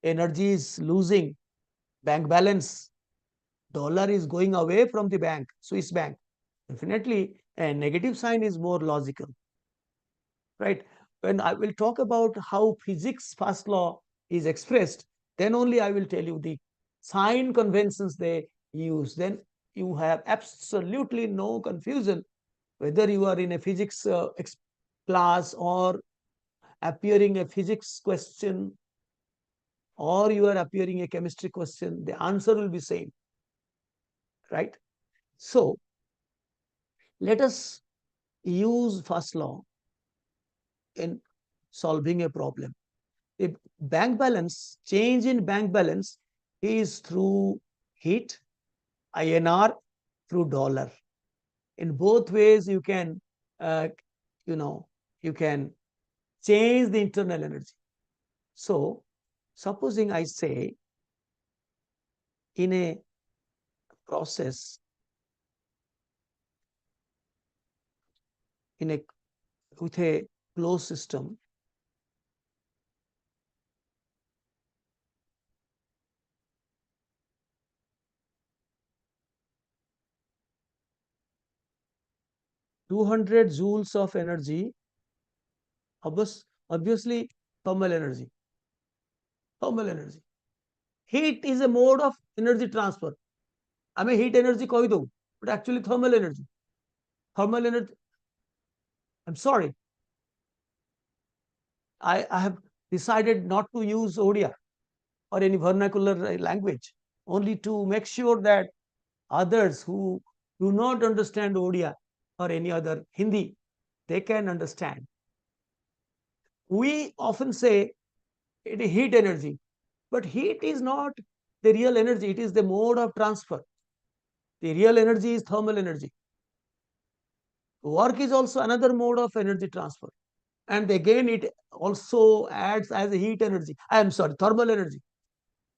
energy is losing, bank balance, dollar is going away from the bank, Swiss bank. Definitely, a negative sign is more logical, right? When I will talk about how physics first law is expressed, then only I will tell you the sign conventions they use. Then you have absolutely no confusion whether you are in a physics class or appearing a physics question or you are appearing a chemistry question, the answer will be same, right? So let us use first law in solving a problem. If bank balance, change in bank balance is through heat, INR, through dollar. In both ways, you can, uh, you know, you can change the internal energy. So, supposing I say in a process, in a with a closed system, (200 joules of energy, obviously thermal energy. Thermal energy. Heat is a mode of energy transfer. I mean, heat energy कह दो, but actually thermal energy. Thermal energy. I'm sorry. I have decided not to use Odia or any vernacular language, only to make sure that others who do not understand Odia or any other Hindi, they can understand. We often say it is heat energy, but heat is not the real energy, it is the mode of transfer. The real energy is thermal energy. Work is also another mode of energy transfer. And again, it also adds as a heat energy. I am sorry, thermal energy.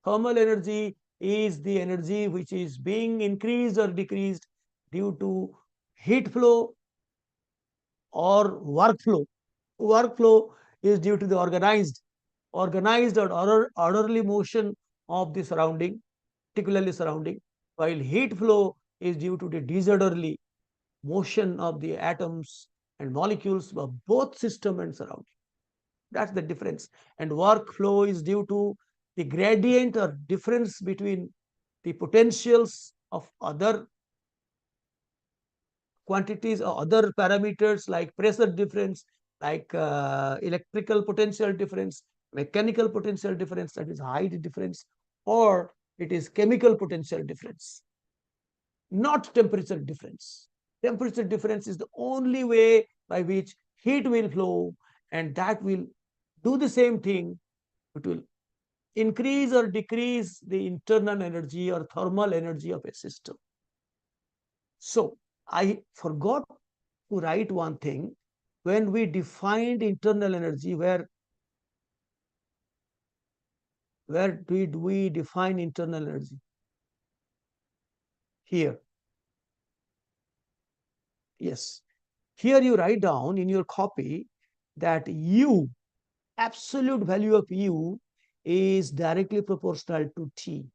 Thermal energy is the energy which is being increased or decreased due to heat flow or workflow. Workflow is due to the organized or orderly motion of the surrounding, particularly surrounding, while heat flow is due to the disorderly motion of the atoms and molecules of both system and surrounding. That's the difference. And workflow is due to the gradient or difference between the potentials of other quantities or other parameters like pressure difference, like electrical potential difference, mechanical potential difference, that is height difference, or it is chemical potential difference, not temperature difference. Temperature difference is the only way by which heat will flow, and that will do the same thing. It will increase or decrease the internal energy or thermal energy of a system. So I forgot to write one thing. When we defined internal energy, where did we define internal energy? Here. Yes. Here you write down in your copy that U, absolute value of U, is directly proportional to T.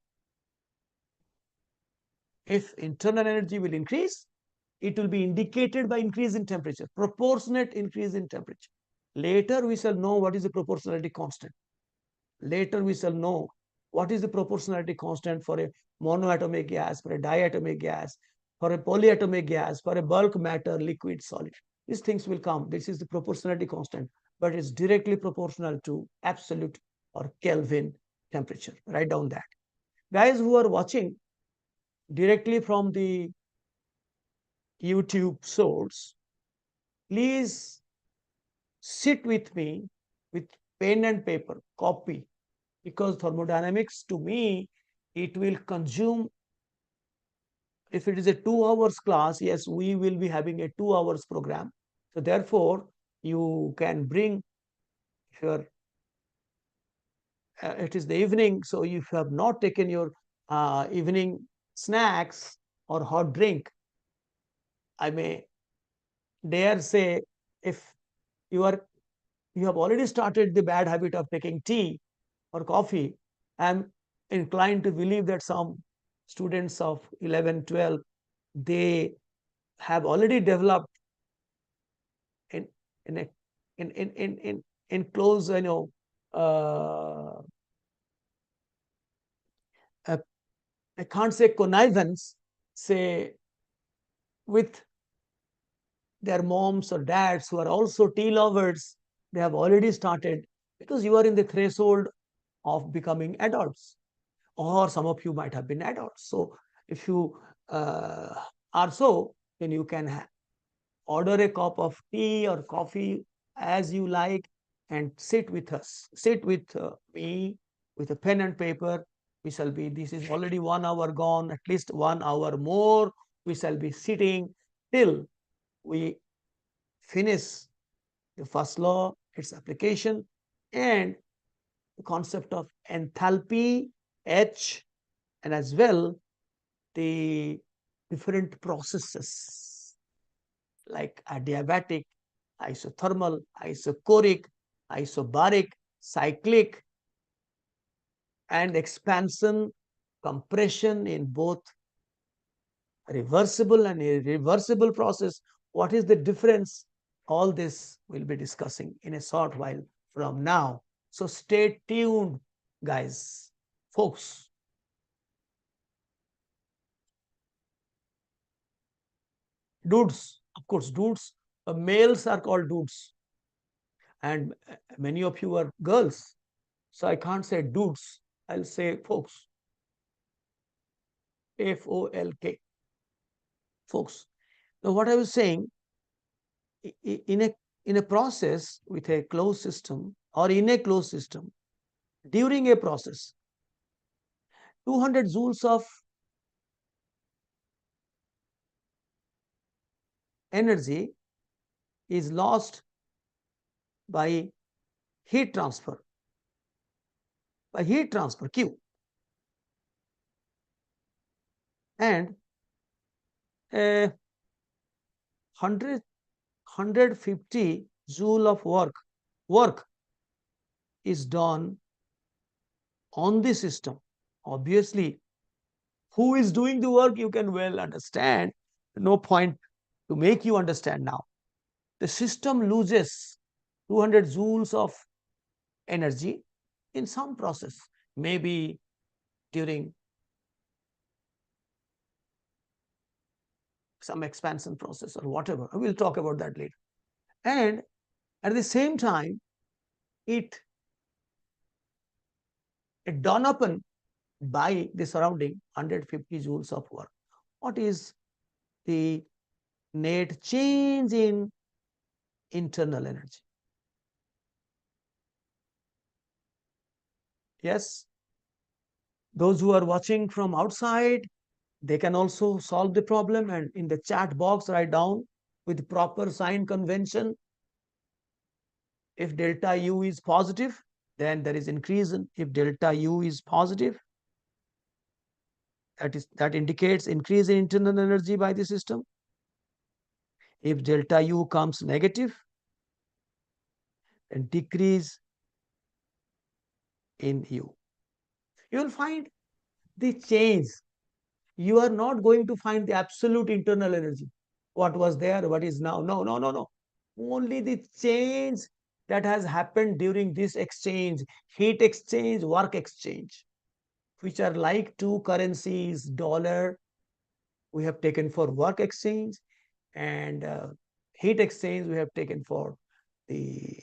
If internal energy will increase, it will be indicated by increase in temperature, proportionate increase in temperature. Later we shall know what is the proportionality constant. Later we shall know what is the proportionality constant for a monoatomic gas, for a diatomic gas, for a polyatomic gas, for a bulk matter, liquid, solid. These things will come. This is the proportionality constant, but it's directly proportional to absolute or Kelvin temperature. Write down that. Guys who are watching directly from the YouTube source, please sit with me with pen and paper, copy, because thermodynamics to me, it will consume. If it is a 2 hours class, yes, we will be having a 2 hours program. So therefore, you can bring your, it is the evening. So if you have not taken your evening snacks or hot drink, I may dare say, if you are, you have already started the bad habit of taking tea or coffee, I'm inclined to believe that some students of 11, 12, they have already developed in in a in close, uh, uh, I can't say connivance, say with their moms or dads who are also tea lovers. They have already started, because you are in the threshold of becoming adults, or some of you might have been adults. So if you are so, then you can order a cup of tea or coffee as you like, and sit with us, sit with me with a pen and paper. We shall be, this is already 1 hour gone, at least 1 hour more. We shall be sitting till we finish the first law, its application, and the concept of enthalpy, H, and as well the different processes like adiabatic, isothermal, isochoric, isobaric, cyclic, and expansion, compression in both reversible and irreversible process. What is the difference? All this we'll be discussing in a short while from now. So stay tuned, guys, folks. Dudes, of course, dudes, males are called dudes, and many of you are girls. So I can't say dudes, I'll say folks, FOLK, folks. Now, what I was saying, in a process with a closed system or in a closed system, during a process, 200 joules of energy is lost by heat transfer, Q, and 150 joule of work is done on the system. Obviously, who is doing the work, you can well understand. No point to make you understand now. The system loses 200 joules of energy in some process, maybe during some expansion process or whatever. We'll talk about that later. And at the same time, it done upon by the surrounding 150 joules of work. What is the net change in internal energy? Yes, those who are watching from outside, they can also solve the problem, and in the chat box write down with proper sign convention. If delta U is positive, then there is increase in, if delta U is positive, that indicates increase in internal energy by the system. If delta U comes negative, then decrease in U. You will find the change. You are not going to find the absolute internal energy. What was there, what is now. No, no, no, no. Only the change that has happened during this exchange, heat exchange, work exchange, which are like two currencies, dollar we have taken for work exchange, and heat exchange we have taken for the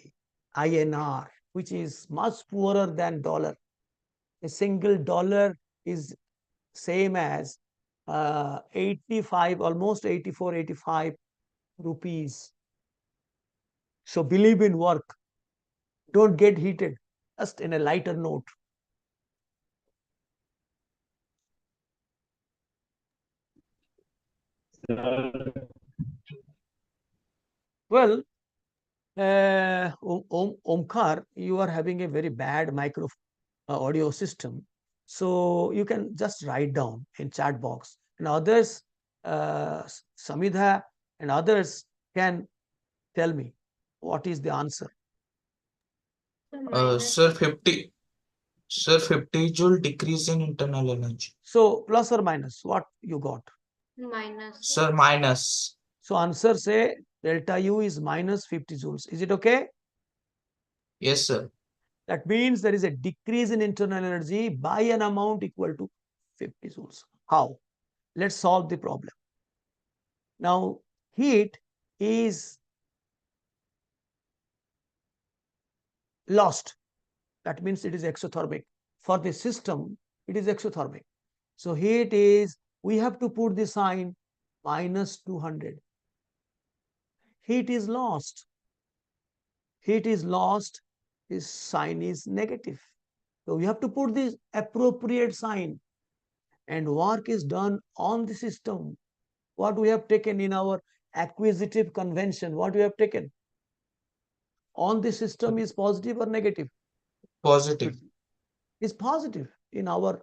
INR, which is much poorer than dollar. A single dollar is same as 85, almost 84, 85 rupees. So believe in work. Don't get heated. Just in a lighter note. Well, Omkar, you are having a very bad micro audio system. So you can just write down in chat box. And others, Samidha and others can tell me what is the answer. Sir, 50 joule decrease in internal energy. So plus or minus, what you got? Sir, minus. So answer say delta U is minus 50 joules. Is it okay? Yes, sir. That means there is a decrease in internal energy by an amount equal to 50 joules. How? Let's solve the problem. Now, heat is lost. That means it is exothermic. For the system, it is exothermic. So heat is, we have to put the sign minus 200. Heat is lost. Heat is lost, this sign is negative. So we have to put the appropriate sign, and work is done on the system. What we have taken in our acquisitive convention, what we have taken on the system is positive or negative? Positive. Is positive. In our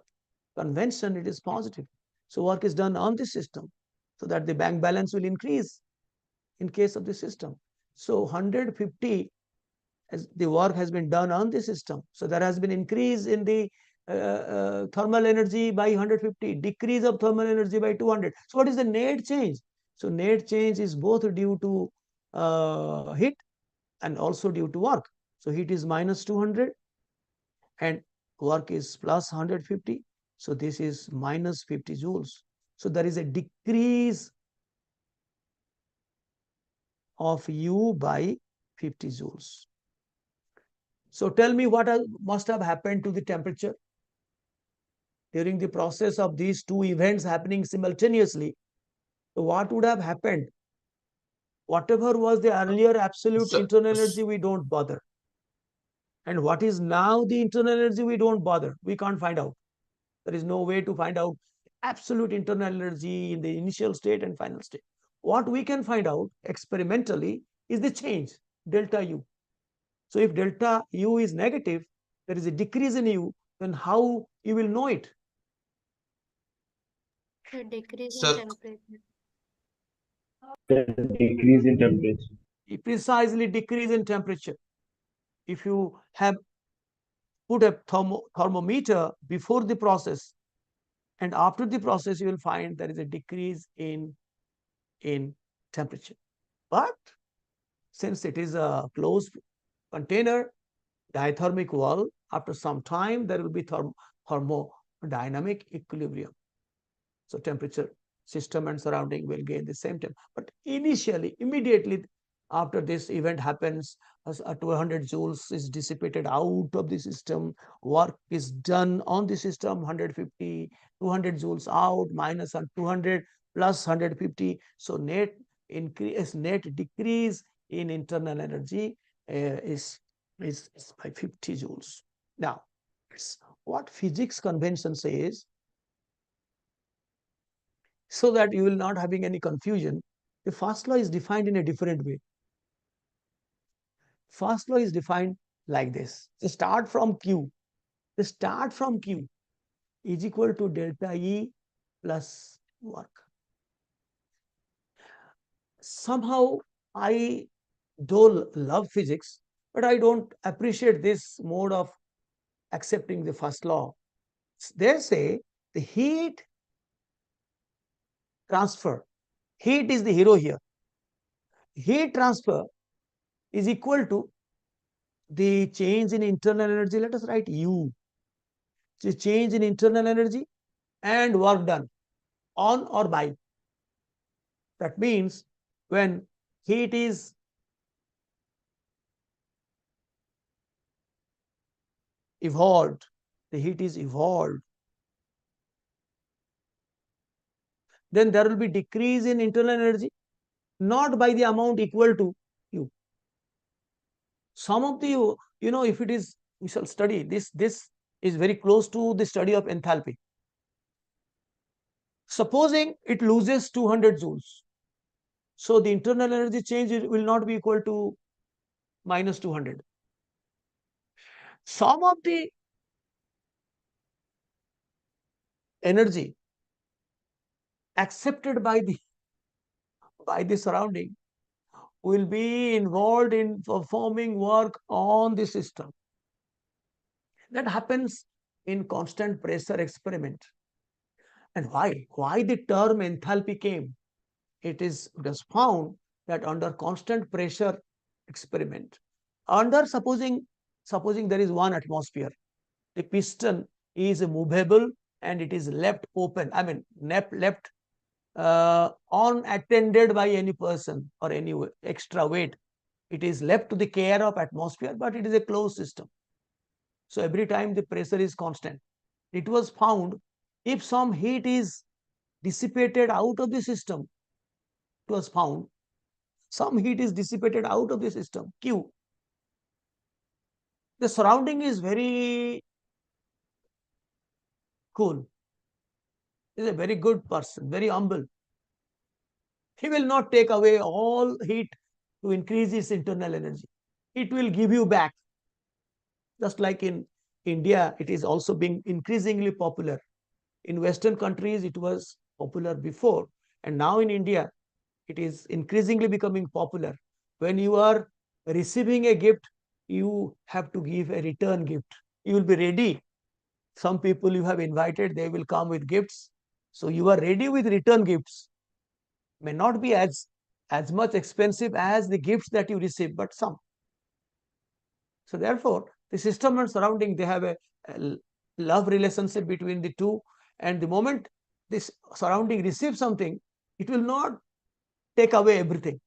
convention, it is positive. So work is done on the system so that the bank balance will increase in case of the system. So 150 as the work has been done on the system. So there has been increase in the thermal energy by 150, decrease of thermal energy by 200. So what is the net change? So net change is both due to heat and also due to work. So heat is minus 200 and work is plus 150. So this is minus 50 joules. So there is a decrease of U by 50 joules. So tell me what must have happened to the temperature during the process of these two events happening simultaneously. So what would have happened? Whatever was the earlier absolute internal energy, we don't bother. And what is now the internal energy, we don't bother. We can't find out. There is no way to find out absolute internal energy in the initial state and final state. What we can find out experimentally is the change, delta U. So if delta U is negative, there is a decrease in U, then how you will know it? A decrease in Sir, temperature. Decrease in temperature. Precisely decrease in temperature. If you have put a thermometer before the process and after the process, you will find there is a decrease in temperature. But since it is a closed container, diathermic wall, after some time, there will be thermodynamic equilibrium. So temperature, system and surrounding will gain the same temperature. But initially, immediately after this event happens, 200 joules is dissipated out of the system, work is done on the system, 150, 200 joules out, minus 200, plus 150. So net increase, net decrease in internal energy is by 50 joules. Now, what physics convention says, so that you will not having any confusion, the first law is defined in a different way. First law is defined like this. The start from Q. The start from Q is equal to delta E plus work. Somehow I do love physics, but I don't appreciate this mode of accepting the first law. They say the heat transfer, heat is the hero here. Heat transfer is equal to the change in internal energy. Let us write U. The change in internal energy and work done on or by. That means when heat is evolved, the heat is evolved, then there will be decrease in internal energy, not by the amount equal to U. Some of the, if it is, we shall study this is very close to the study of enthalpy. Supposing it loses 200 joules, so the internal energy change will not be equal to minus 200. Some of the energy accepted by the surrounding will be involved in performing work on the system. That happens in constant pressure experiment. And why? Why the term enthalpy came? It was found that under constant pressure experiment, supposing there is 1 atmosphere, the piston is movable and it is left open. I mean, left unattended by any person or any extra weight. It is left to the care of atmosphere, but it is a closed system. So every time the pressure is constant. It was found if some heat is dissipated out of the system, it was found some heat is dissipated out of the system, Q. The surrounding is very cool. He is a very good person, very humble. He will not take away all heat to increase his internal energy. It will give you back. Just like in India, it is also being increasingly popular. In Western countries, it was popular before. And now in India, it is increasingly becoming popular. When you are receiving a gift, you have to give a return gift. You will be ready. Some people you have invited, they will come with gifts. So you are ready with return gifts. May not be as much expensive as the gifts that you receive, but some. So therefore, the system and surrounding, they have a love relationship between the two. And the moment this surrounding receives something, it will not take away everything.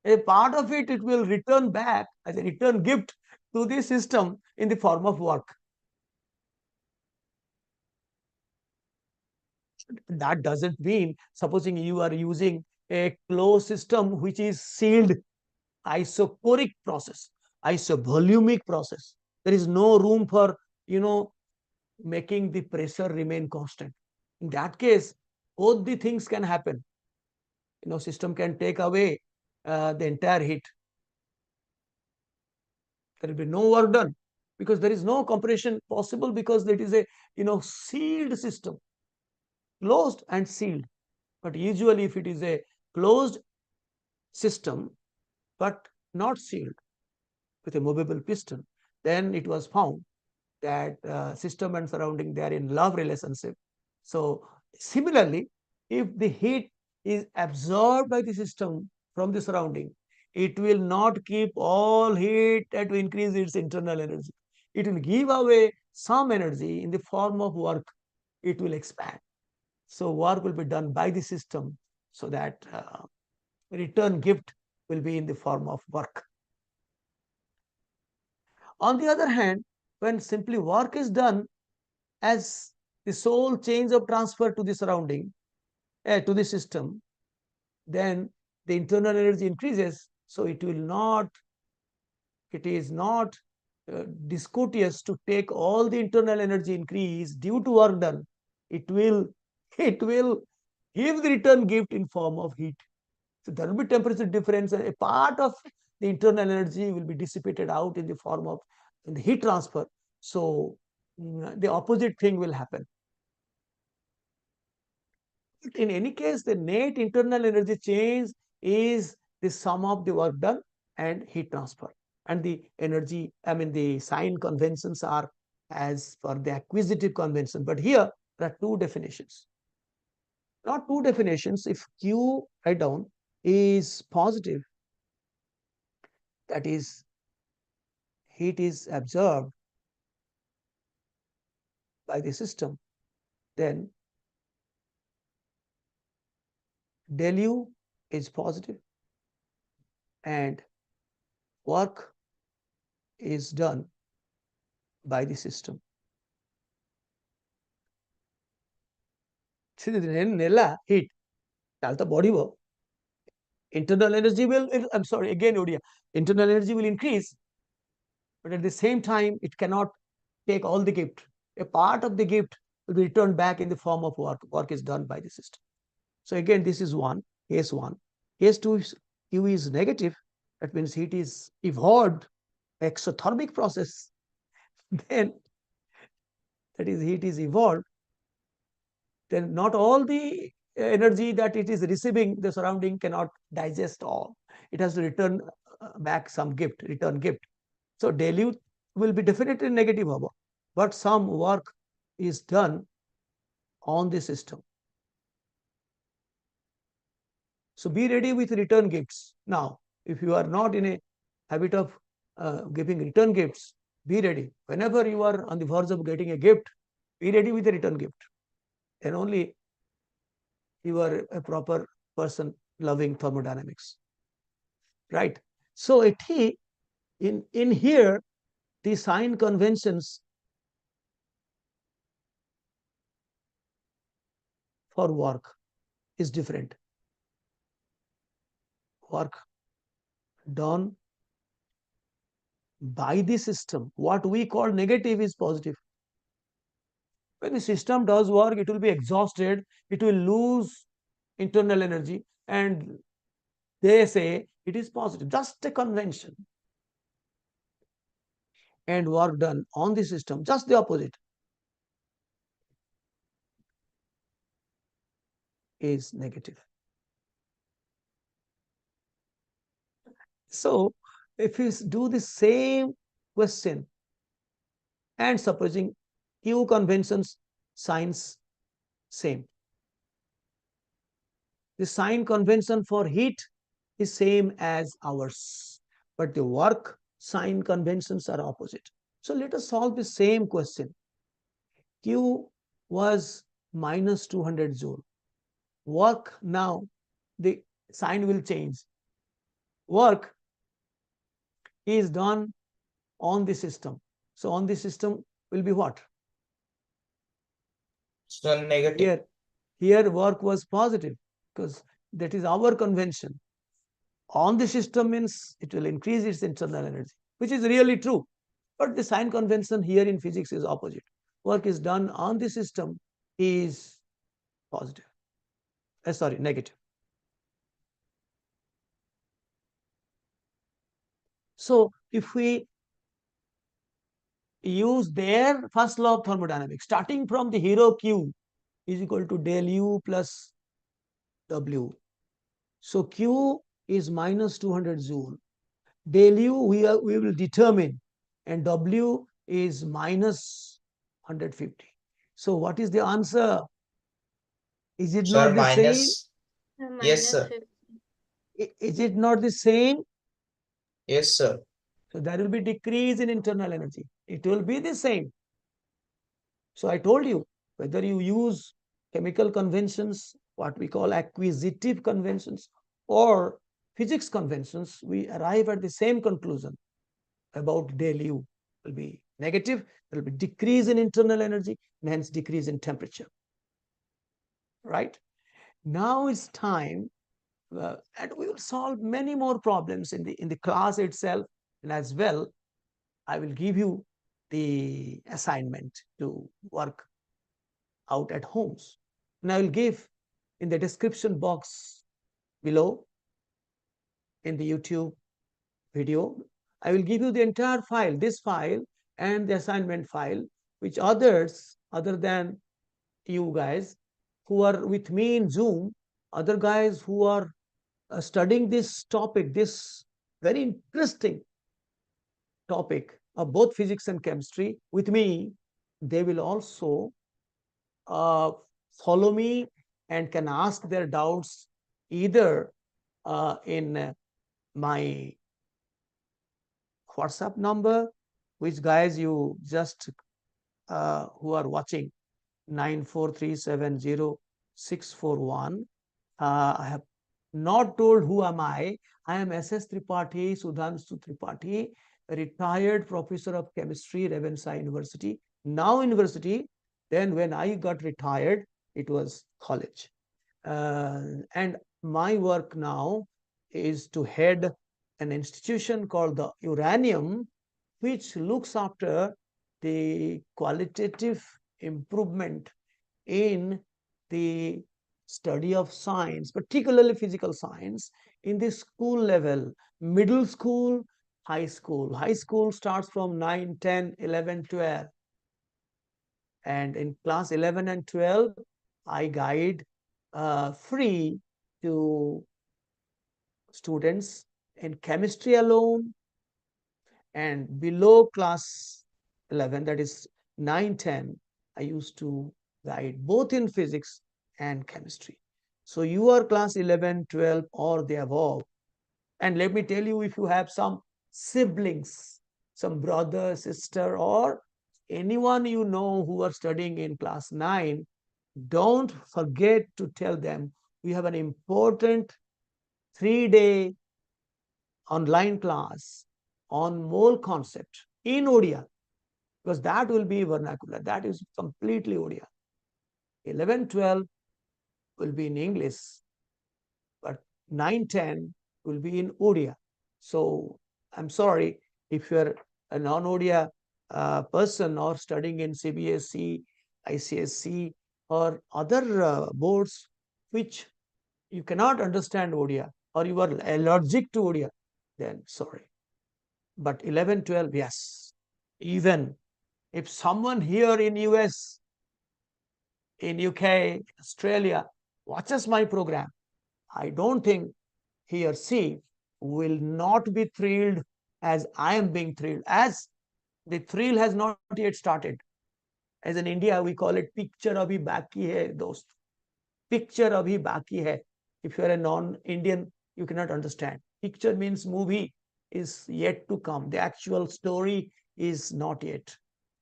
A part of it, it will return back as a return gift to the system in the form of work. That doesn't mean, supposing you are using a closed system which is sealed, isochoric process, isovolumic process. There is no room for, making the pressure remain constant. In that case, both the things can happen. System can take away the entire heat. There will be no work done because there is no compression possible because it is a sealed system, closed and sealed. But usually if it is a closed system but not sealed with a movable piston, then it was found that system and surrounding, they are in love relationship. So similarly, if the heat is absorbed by the system from the surrounding, it will not keep all heat to increase its internal energy. It will give away some energy in the form of work. It will expand. So work will be done by the system so that return gift will be in the form of work. On the other hand, when simply work is done as the sole change of transfer to the surrounding, to the system, then the internal energy increases. So it is not discourteous to take all the internal energy increase due to work done. It will give the return gift in form of heat. So there will be temperature difference, and a part of the internal energy will be dissipated out in the form of the heat transfer. So the opposite thing will happen. In any case, the net internal energy change is the sum of the work done and heat transfer. And the energy, the sign conventions are as per the acquisitive convention. But here there are two definitions. Not two definitions. If Q, write down, is positive, that is, heat is absorbed by the system, then del U is positive and work is done by the system. Heat. The body work. Internal energy will, I'm sorry, again, Odia, internal energy will increase, but at the same time, it cannot take all the gift. A part of the gift will be returned back in the form of work. Work is done by the system. So again, this is one, case one. Case two, is Q is negative. That means heat is evolved, exothermic process. Then, that is, heat is evolved. Then not all the energy that it is receiving, the surrounding cannot digest all. It has to return back some gift, return gift. So dilute will be definitely negative, but some work is done on the system. So be ready with return gifts. Now, if you are not in a habit of giving return gifts, be ready. Whenever you are on the verge of getting a gift, be ready with a return gift. Then only you are a proper person loving thermodynamics. Right? So in here, the sign conventions for work is different. Work done by the system, what we call negative is positive. When the system does work, it will be exhausted, it will lose internal energy, and they say it is positive, just a convention. And work done on the system, just the opposite, is negative. So if you do the same question and supposing Q conventions signs same, the sign convention for heat is same as ours, but the work sign conventions are opposite. So let us solve the same question. Q was minus 200 joule. Work, now the sign will change. Work is done on the system. So on the system will be what? Still negative. Here work was positive because that is our convention. On the system means it will increase its internal energy, which is really true. But the sign convention here in physics is opposite. Work is done on the system is positive. Sorry, negative. So if we use their first law of thermodynamics, starting from the hero Q is equal to del U plus W. So Q is minus 200 joule. Del U we will determine, and W is minus 150. So what is the answer? Is it Sir, not the same? Yes, sir. Is it not the same? Yes, sir. So there will be decrease in internal energy. It will be the same. So I told you, whether you use chemical conventions, what we call acquisitive conventions, or physics conventions, we arrive at the same conclusion about del U will be negative. There will be decrease in internal energy and hence decrease in temperature. Right? Now it's time, and we will solve many more problems in the class itself, and as well, I will give you the assignment to work out at homes. And I will give in the description box below in the YouTube video, I will give you the entire file, this file and the assignment file, which others other than you guys who are with me in Zoom, other guys who are studying this topic, this very interesting topic of both physics and chemistry with me, they will also follow me and can ask their doubts either in my WhatsApp number, which guys you just who are watching 94370 641. I have not told who am I. I am S.S. Tripathi, Sudhanshu Tripathi, a retired professor of chemistry, Ravenshaw University, now university. Then when I got retired, it was college. And my work now is to head an institution called the Uranium, which looks after the qualitative improvement in the study of science, particularly physical science, in the school level, middle school, high school. High school starts from 9, 10, 11, 12. And in class 11 and 12, I guide free to students in chemistry alone, and below class 11, that is 9, 10, I used to guide both in physics and chemistry. So you are class 11, 12 or the above. And let me tell you, if you have some siblings, some brother, sister, or anyone you know who are studying in class 9, don't forget to tell them we have an important 3-day online class on mole concept in Odia, because that will be vernacular. That is completely Odia. 11, 12 will be in English, but 9, 10 will be in Odia. So I'm sorry if you're a non-Odia person or studying in CBSE, ICSC, or other boards which you cannot understand Odia, or you are allergic to Odia, then sorry. But 11, 12, yes. Even if someone here in US, in UK, Australia watches my program, I don't think he or she will not be thrilled as I am being thrilled, as the thrill has not yet started. As in India, we call it picture abhi baki hai, dost. Picture abhi baki hai. If you are a non-Indian, you cannot understand. Picture means movie is yet to come. The actual story is not yet,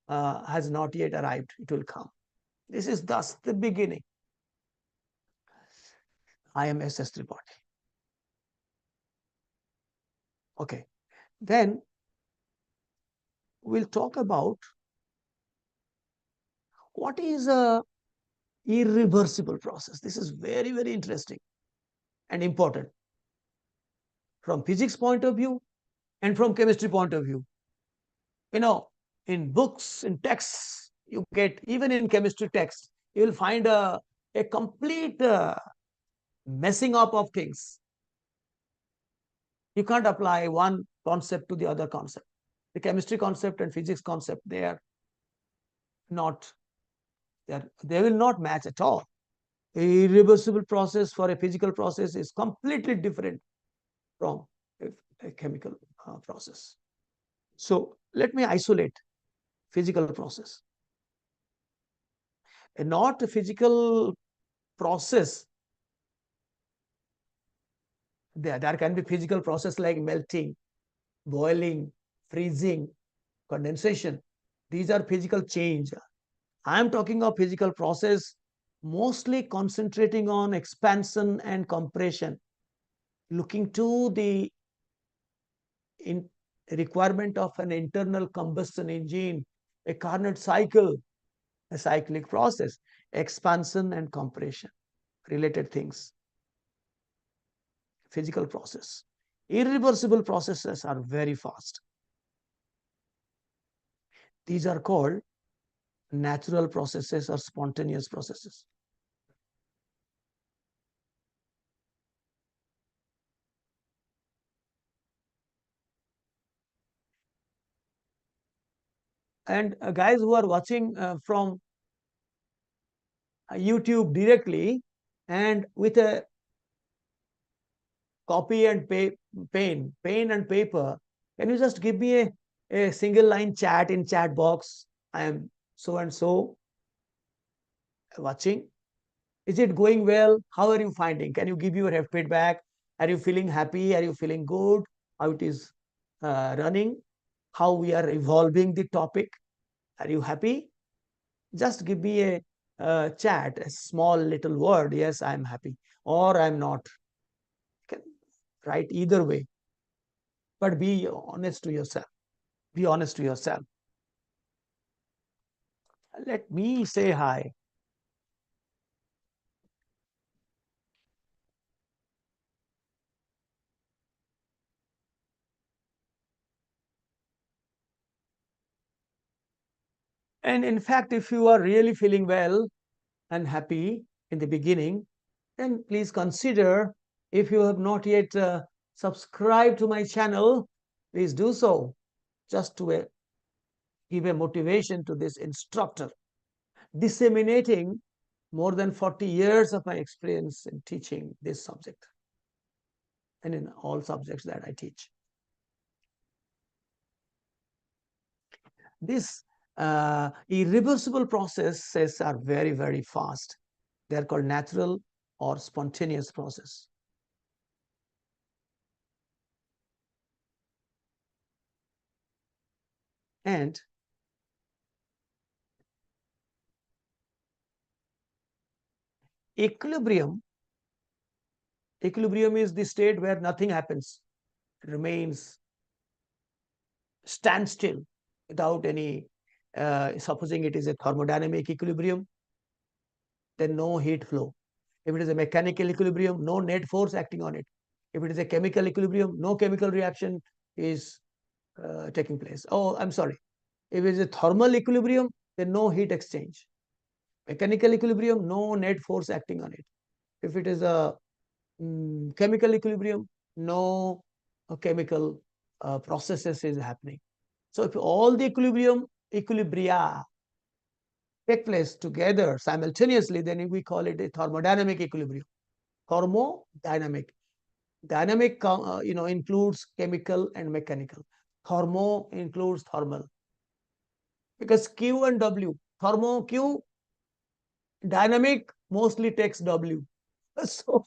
has not yet arrived. It will come. This is thus the beginning. I am S.S. Tripathi. Okay. Then we'll talk about what is a irreversible process. This is very, very interesting and important from physics point of view and from chemistry point of view. You know, in books, in texts, you get, even in chemistry text, you will find a complete messing up of things. You can't apply one concept to the other concept. The chemistry concept and physics concept, they are not, they will not match at all. A irreversible process for a physical process is completely different from a chemical process. So let me isolate physical process. A not a physical process, there can be physical process like melting, boiling, freezing, condensation. These are physical change. I am talking of physical process mostly concentrating on expansion and compression, looking to the requirement of an internal combustion engine, a Carnot cycle, a cyclic process, expansion and compression, related things, physical process. Irreversible processes are very fast. These are called natural processes or spontaneous processes. And guys who are watching from YouTube directly and with a copy and pen and paper, can you just give me a single line chat in chat box? I am so and so watching. Is it going well? How are you finding? Can you give your feedback? Are you feeling happy? Are you feeling good? How it is running? How we are evolving the topic? Are you happy? Just give me a chat, a small little word. Yes, I'm happy, or I'm not. right either way. But be honest to yourself. Be honest to yourself. Let me say hi. And in fact, if you are really feeling well and happy in the beginning, then please consider, if you have not yet subscribed to my channel, please do so, just to give a motivation to this instructor, disseminating more than 40 years of my experience in teaching this subject and in all subjects that I teach. These irreversible processes are very, very fast. They are called natural or spontaneous process. And equilibrium is the state where nothing happens. It remains standstill without any, supposing it is a thermodynamic equilibrium, then no heat flow. If it is a mechanical equilibrium, no net force acting on it. If it is a chemical equilibrium, no chemical reaction is taking place. Oh, I'm sorry. If it is a thermal equilibrium, then no heat exchange. Mechanical equilibrium, no net force acting on it. If it is a chemical equilibrium, no chemical processes is happening. So if all the equilibria take place together simultaneously, then we call it a thermodynamic equilibrium. Thermodynamic. Dynamic includes chemical and mechanical. Thermo includes thermal. Because Q and W, thermo Q, dynamic mostly takes W. So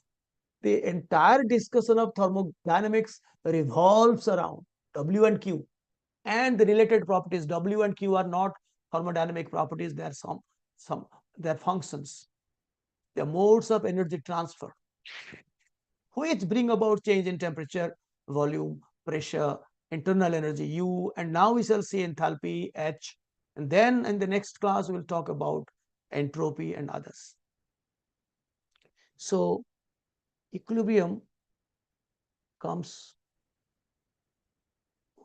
the entire discussion of thermodynamics revolves around W and Q, and the related properties. W and Q are not thermodynamic properties, they are they are functions. They are modes of energy transfer which bring about change in temperature, volume, pressure, internal energy U, and now we shall see enthalpy H, and then in the next class we will talk about entropy and others. So equilibrium comes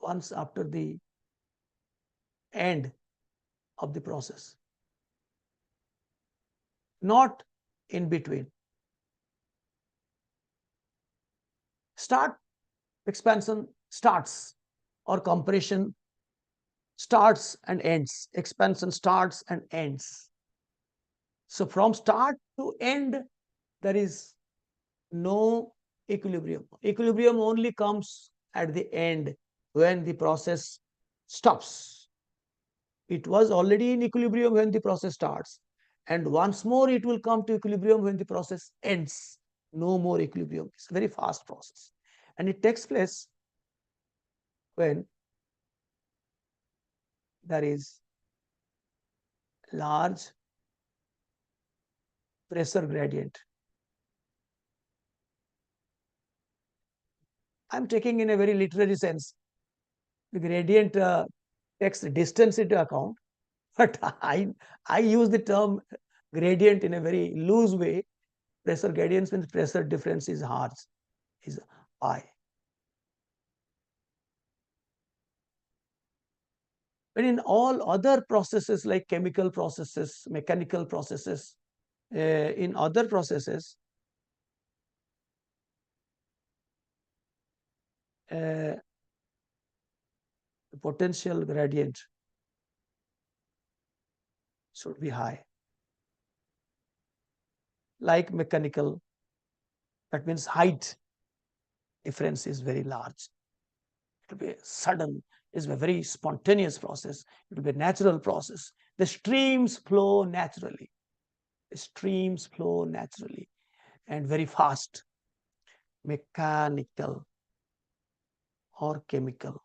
once after the end of the process, not in between. Start expansion starts, or compression starts and ends. Expansion starts and ends. So from start to end, there is no equilibrium. Equilibrium only comes at the end, when the process stops. It was already in equilibrium when the process starts, and once more it will come to equilibrium when the process ends. No more equilibrium. It's a very fast process, and it takes place when there is large pressure gradient. I'm taking in a very literary sense. The gradient takes distance into account, but I use the term gradient in a very loose way. Pressure gradients means pressure difference is high. But in all other processes like chemical processes, mechanical processes, in other processes, the potential gradient should be high. Like mechanical, that means height difference is very large. It will be sudden, it's a very spontaneous process. It will be a natural process. The streams flow naturally. The streams flow naturally and very fast. Mechanical or chemical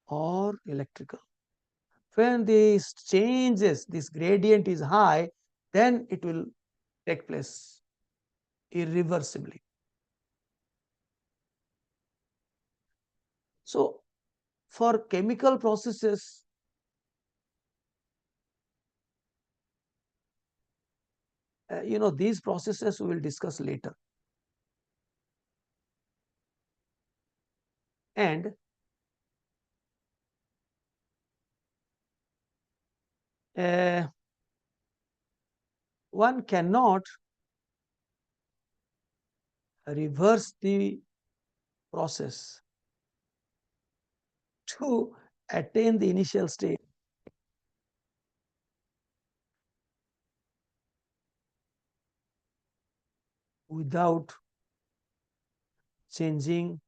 or electrical. When this changes, this gradient is high, then it will take place irreversibly. So for chemical processes, these processes we will discuss later. And one cannot reverse the process to attain the initial state without changing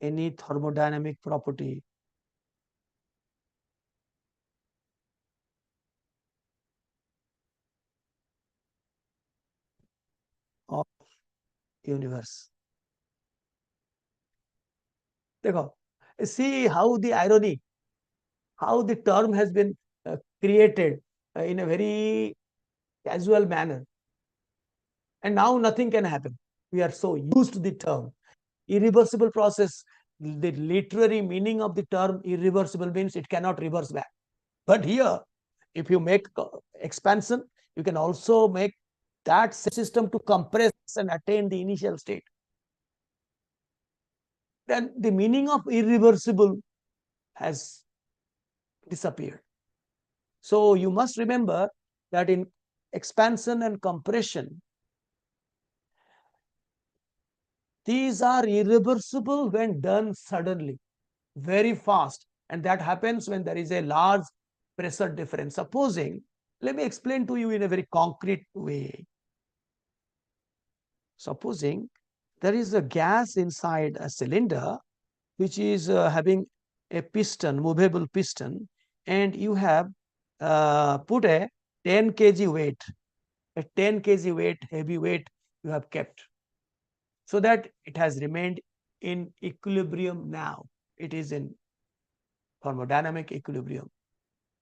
any thermodynamic property of universe. See how the irony, how the term has been created in a very casual manner, and now nothing can happen. We are so used to the term irreversible process. The literary meaning of the term irreversible means it cannot reverse back. But here, if you make expansion, you can also make that system to compress and attain the initial state. Then the meaning of irreversible has disappeared. So you must remember that in expansion and compression, these are irreversible when done suddenly, very fast, and that happens when there is a large pressure difference. Supposing, let me explain to you in a very concrete way. Supposing there is a gas inside a cylinder which is having a piston, movable piston, and you have put a 10 kg weight, a 10 kg weight, heavy weight you have kept, so that it has remained in equilibrium now. It is in thermodynamic equilibrium,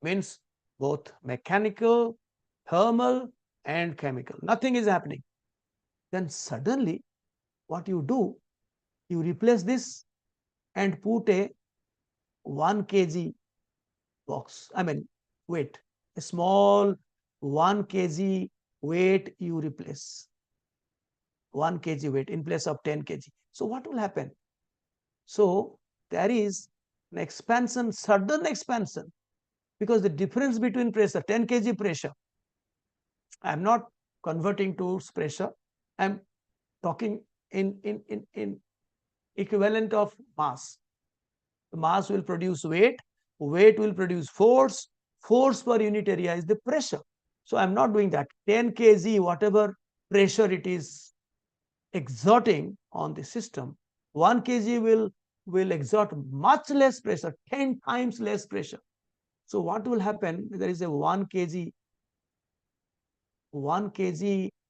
means both mechanical, thermal, and chemical. Nothing is happening. Then suddenly, what you do, you replace this and put a 1 kg box, weight, a small 1 kg weight you replace, 1 kg weight in place of 10 kg. So what will happen? So there is an expansion, sudden expansion, because the difference between pressure, 10 kg pressure, I am not converting to pressure, I am talking in equivalent of mass. The mass will produce weight, weight will produce force, force per unit area is the pressure. So I am not doing that. 10 kg, whatever pressure it is exerting on the system, 1 kg will exert much less pressure, 10 times less pressure. So what will happen? There is a 1 kg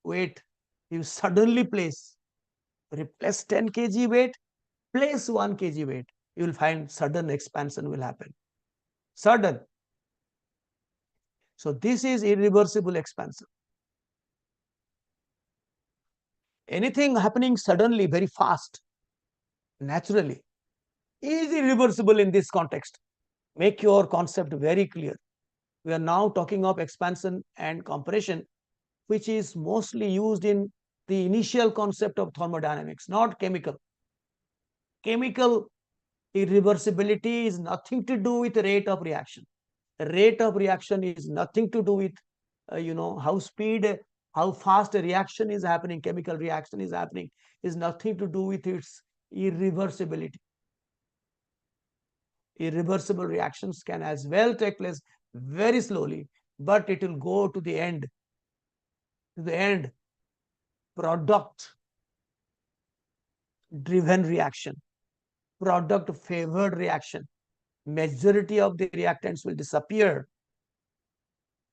weight you suddenly place, replace 10 kg weight, place 1 kg weight, you will find sudden expansion will happen. Sudden. So this is irreversible expansion. Anything happening suddenly, very fast, naturally, is irreversible in this context. Make your concept very clear. We are now talking of expansion and compression, which is mostly used in the initial concept of thermodynamics, not chemical. Chemical irreversibility is nothing to do with the rate of reaction. The rate of reaction is nothing to do with how fast a reaction is happening, chemical reaction is happening, is nothing to do with its irreversibility. Irreversible reactions can as well take place very slowly, but it will go to the end. Product driven reaction, product favored reaction. Majority of the reactants will disappear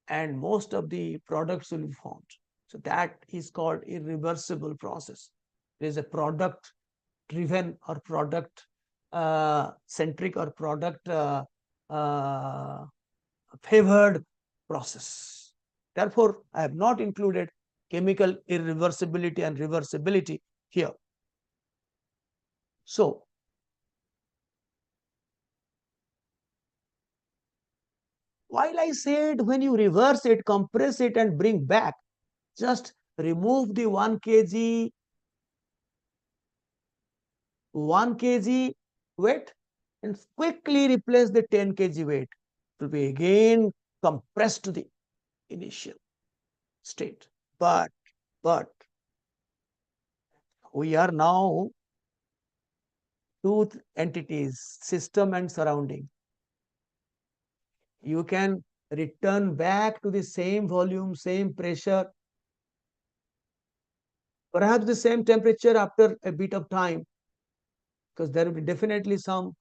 and most of the products will be formed. So that is called irreversible process. There is a product driven or product centric or product favored process. Therefore, I have not included chemical irreversibility and reversibility here. So, while I said when you reverse it, compress it and bring back, just remove the 1 kg 1 kg weight and quickly replace the 10 kg weight. It will be again compressed to the initial state. But we are now two entities, system and surrounding. You can return back to the same volume, same pressure, perhaps the same temperature after a bit of time, because there will be definitely some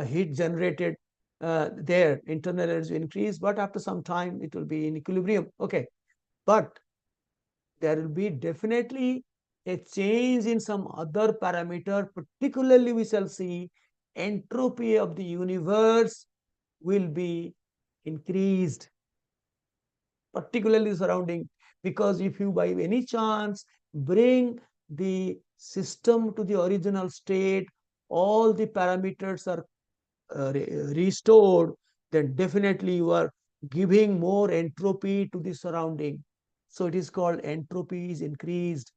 heat generated there, internal energy will increase, but after some time it will be in equilibrium. Okay, but there will be definitely a change in some other parameter, particularly we shall see entropy of the universe will be increased, particularly surrounding, because if you by any chance bring the system to the original state, all the parameters are restored, then definitely you are giving more entropy to the surrounding. So it is called entropy is increased.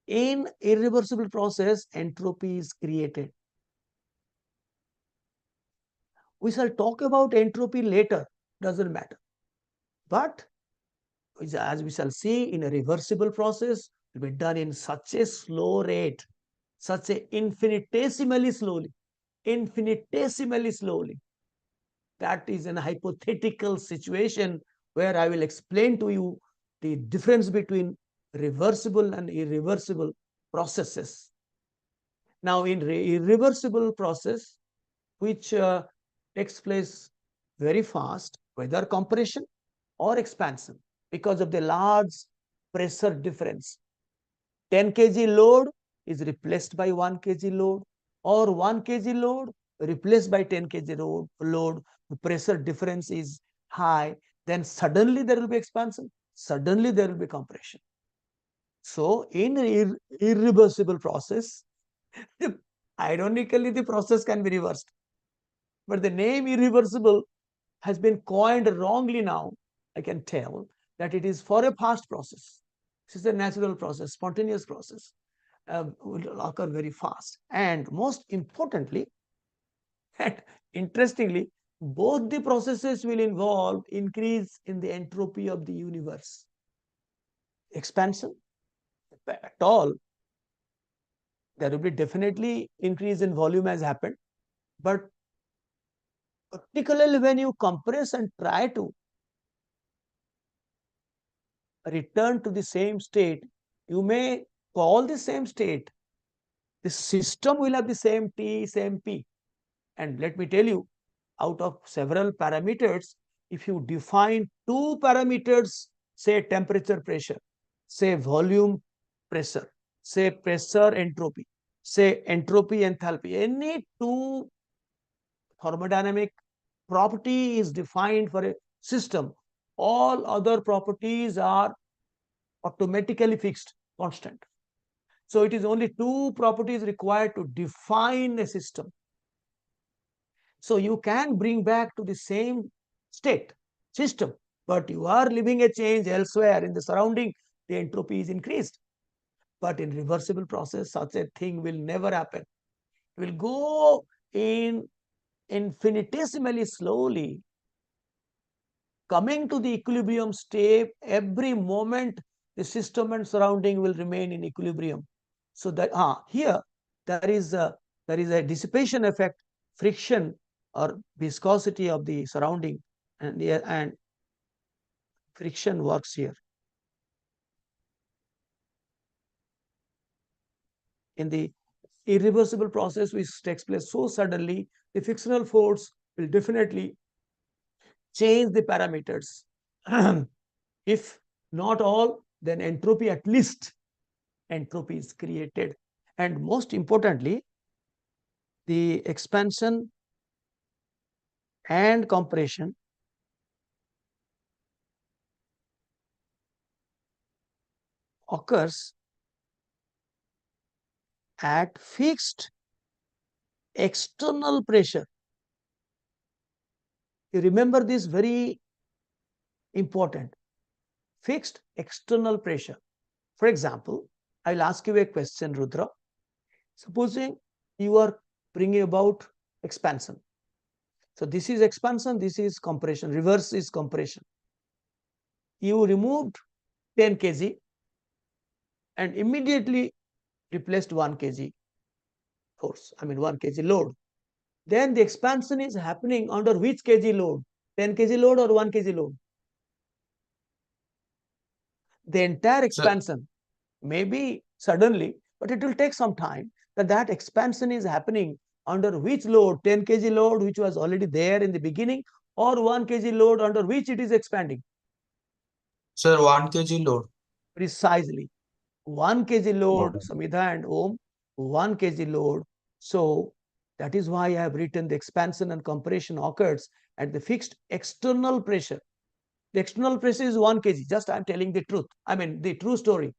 In irreversible process, entropy is created. We shall talk about entropy later, doesn't matter. But as we shall see, in a reversible process, it will be done in such a slow rate, such a infinitesimally slowly. That is an hypothetical situation where I will explain to you the difference between reversible and irreversible processes. Now, in irreversible process, which takes place very fast, whether compression or expansion, because of the large pressure difference. 10 kg load is replaced by 1 kg load, or 1 kg load replaced by 10 kg load. The pressure difference is high, then suddenly there will be expansion, suddenly there will be compression. So, in irreversible process, ironically, the process can be reversed. But the name irreversible has been coined wrongly now. I can tell that it is for a fast process. This is a natural process, spontaneous process, will occur very fast. And most importantly, and interestingly, both the processes will involve increase in the entropy of the universe. Expansion, at all, there will be definitely increase in volume has happened, but particularly when you compress and try to return to the same state, you may call the same state. The system will have the same T, same P. And let me tell you, out of several parameters, if you define two parameters, say temperature pressure, say volume pressure, say pressure entropy, say entropy enthalpy, any two thermodynamic property is defined for a system, all other properties are automatically fixed, constant. So it is only two properties required to define a system. So you can bring back to the same state, system, but you are living a change elsewhere in the surrounding, the entropy is increased. But in reversible process, such a thing will never happen. It will go in infinitesimally slowly, coming to the equilibrium state. Every moment the system and surrounding will remain in equilibrium. So that here there is a dissipation effect, friction or viscosity of the surrounding, and friction works here. In the irreversible process which takes place so suddenly, the frictional force will definitely change the parameters. If not all, then entropy, at least entropy is created. And most importantly, the expansion and compression occurs at fixed external pressure. You remember this, very important. Fixed external pressure. For example, I'll ask you a question, Rudra. Supposing you are bringing about expansion. So this is expansion, this is compression, reverse is compression. You removed 10 kg and immediately replaced 1 kg force, 1 kg load. Then the expansion is happening under which kg load? 10 kg load or 1 kg load? The entire expansion may be suddenly, but it will take some time. That expansion is happening under which load? 10 kg load, which was already there in the beginning, or 1 kg load under which it is expanding? Sir, 1 kg load. Precisely. 1 kg load, Samidha and Om, 1 kg load. So that is why I have written the expansion and compression occurs at the fixed external pressure. The external pressure is 1 kg. Just I am telling the truth. The true story.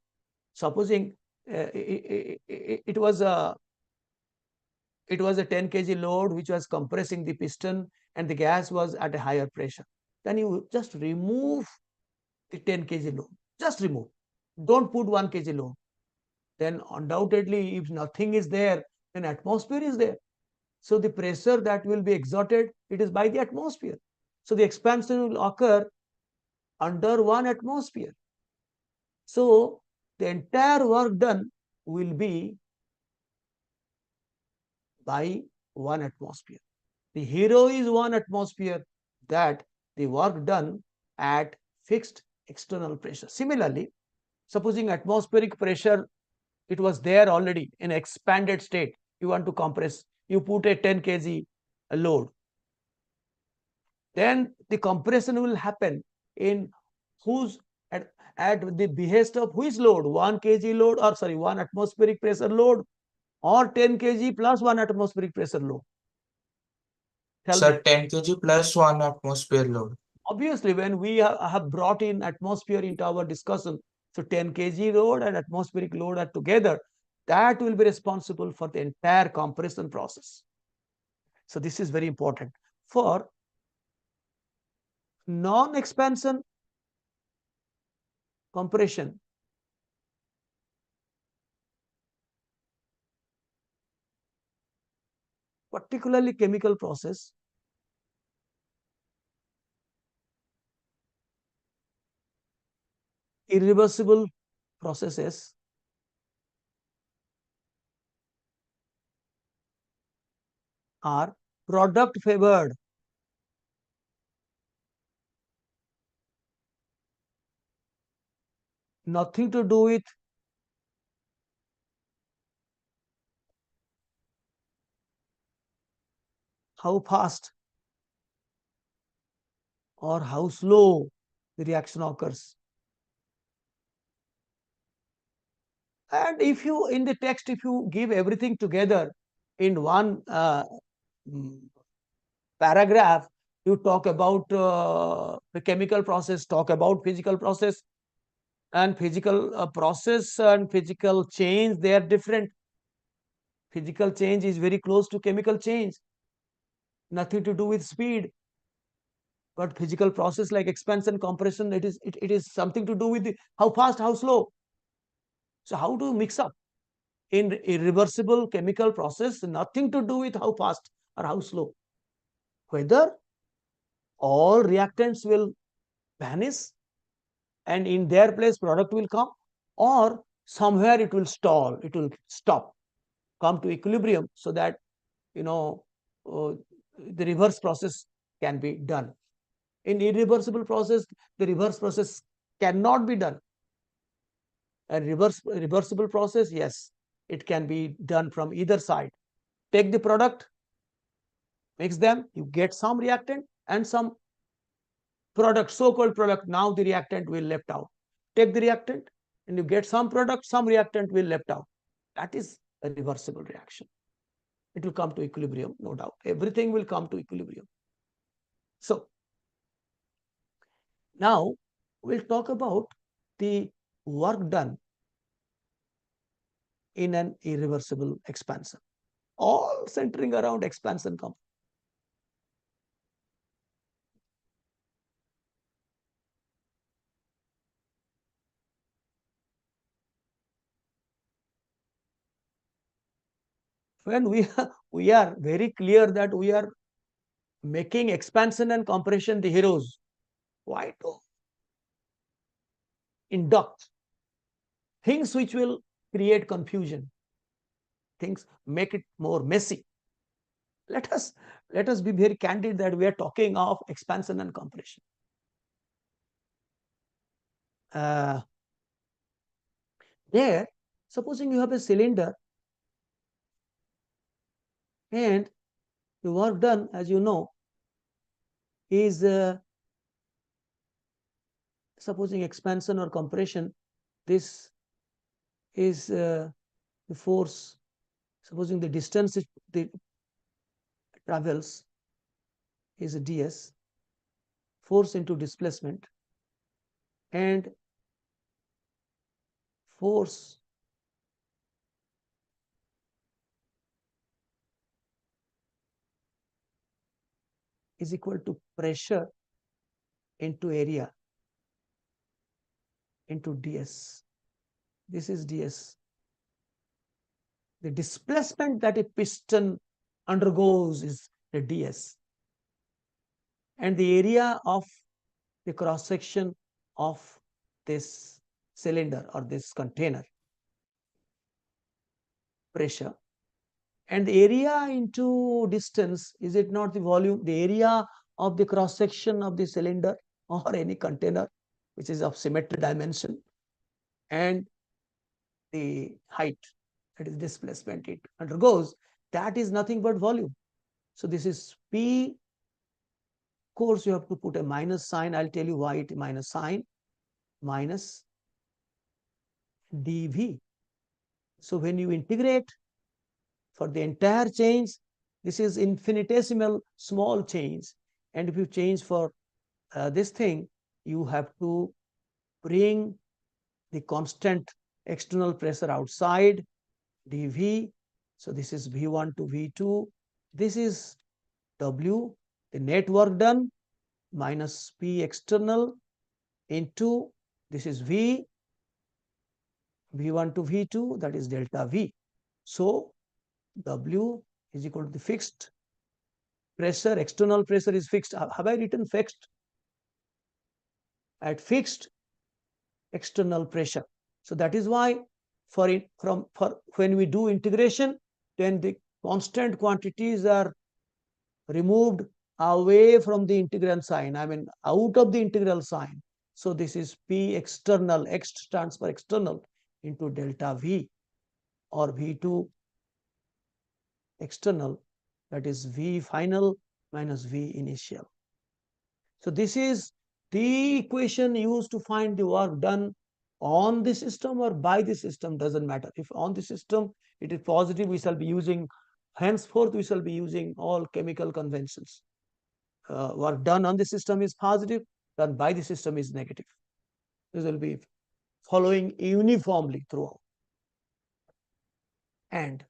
Supposing it was a 10 kg load which was compressing the piston and the gas was at a higher pressure. Then you just remove the 10 kg load. Just remove. Don't put 1 kg load. Then undoubtedly, if nothing is there, then atmosphere is there. So the pressure that will be exerted, it is by the atmosphere. So the expansion will occur under 1 atmosphere. So the entire work done will be by 1 atmosphere. The hero is 1 atmosphere, that the work done at fixed external pressure. Similarly, supposing atmospheric pressure, it was there already in expanded state, you want to compress, you put a 10 kg load. Then the compression will happen in whose, at the behest of which load? 1 kg load, or sorry, 1 atmospheric pressure load, or 10 kg plus 1 atmospheric pressure load? Tell Sir, me. 10 kg plus 1 atmosphere load. Obviously, when we have brought in atmosphere into our discussion, so 10 kg load and atmospheric load are together, that will be responsible for the entire compression process. So this is very important. For non-expansion compression, particularly chemical process, irreversible processes, are product favored. Nothing to do with how fast or how slow the reaction occurs. And if you, in the text, if you give everything together in one paragraph, you talk about the chemical process, talk about physical process, and physical process and physical change, they are different. Physical change is very close to chemical change, nothing to do with speed. But physical process like expansion, compression, it is something to do with how fast, how slow. So how to mix up? In irreversible chemical process, nothing to do with how fast or how slow. Whether all reactants will vanish and in their place product will come, or somewhere it will stall, it will stop, come to equilibrium, so that the reverse process can be done. In irreversible process, the reverse process cannot be done. And reversible process, yes, it can be done from either side. Take the product, mix them, you get some reactant and some product, so-called product. Now the reactant will left out. Take the reactant and you get some product, some reactant will left out. That is a reversible reaction. It will come to equilibrium, no doubt. Everything will come to equilibrium. So now we'll talk about the work done in an irreversible expansion, all centering around expansion component. When we are very clear that we are making expansion and compression the heroes, why to induct things which will create confusion, things make it more messy? Let us be very candid that we are talking of expansion and compression. There, supposing you have a cylinder and the work done, as you know, is supposing expansion or compression, this is the force. Supposing the distance the travels is a ds, force into displacement, and force is equal to pressure into area into ds. This is ds. The displacement that a piston undergoes is the ds, and the area of the cross section of this cylinder or this container, pressure, and the area into distance, is it not the volume, the area of the cross section of the cylinder or any container which is of symmetric dimension, and the height, that is displacement it undergoes, that is nothing but volume. So this is P. Of course, you have to put a minus sign. I'll tell you why it minus sign, minus dV. So when you integrate for the entire change, this is infinitesimal small change, and if you change for this thing, you have to bring the constant external pressure outside, dV. So this is V1 to V2. This is W, the net work done, minus P external into, this is V, V1 to V2, that is delta V. So W is equal to the fixed pressure, external pressure is fixed. Have I written fixed? At fixed external pressure. So that is why for when we do integration, then the constant quantities are removed away from the integral sign, I mean out of the integral sign. So this is P external, X stands for external, into delta V, or V2 external, that is V final minus V initial. So this is the equation used to find the work done on the system or by the system, doesn't matter. If on the system it is positive, we shall be using, henceforth we shall be using all chemical conventions. Work done on the system is positive, done by the system is negative. This will be following uniformly throughout. And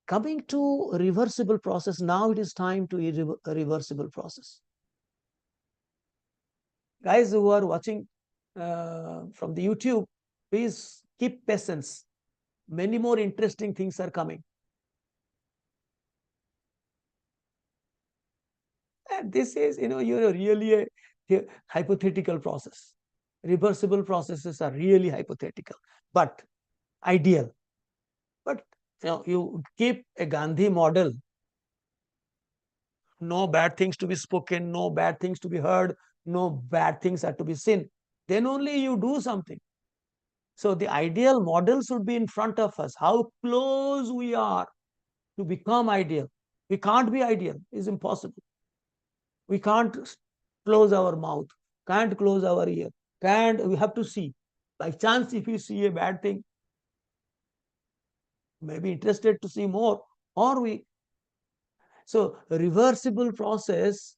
coming to reversible process, now it is time to irreversible process. Guys who are watching from the YouTube, please keep patience. Many more interesting things are coming. And this is, you're really a hypothetical process. Reversible processes are really hypothetical, but ideal. But you keep a Gandhi model, no bad things to be spoken, no bad things to be heard, no bad things are to be seen, then only you do something. So the ideal model should be in front of us. How close we are to become ideal. We can't be ideal, it's impossible. We can't close our mouth, can't close our ear, we have to see. By chance, if you see a bad thing, may be interested to see more, or we. So reversible process,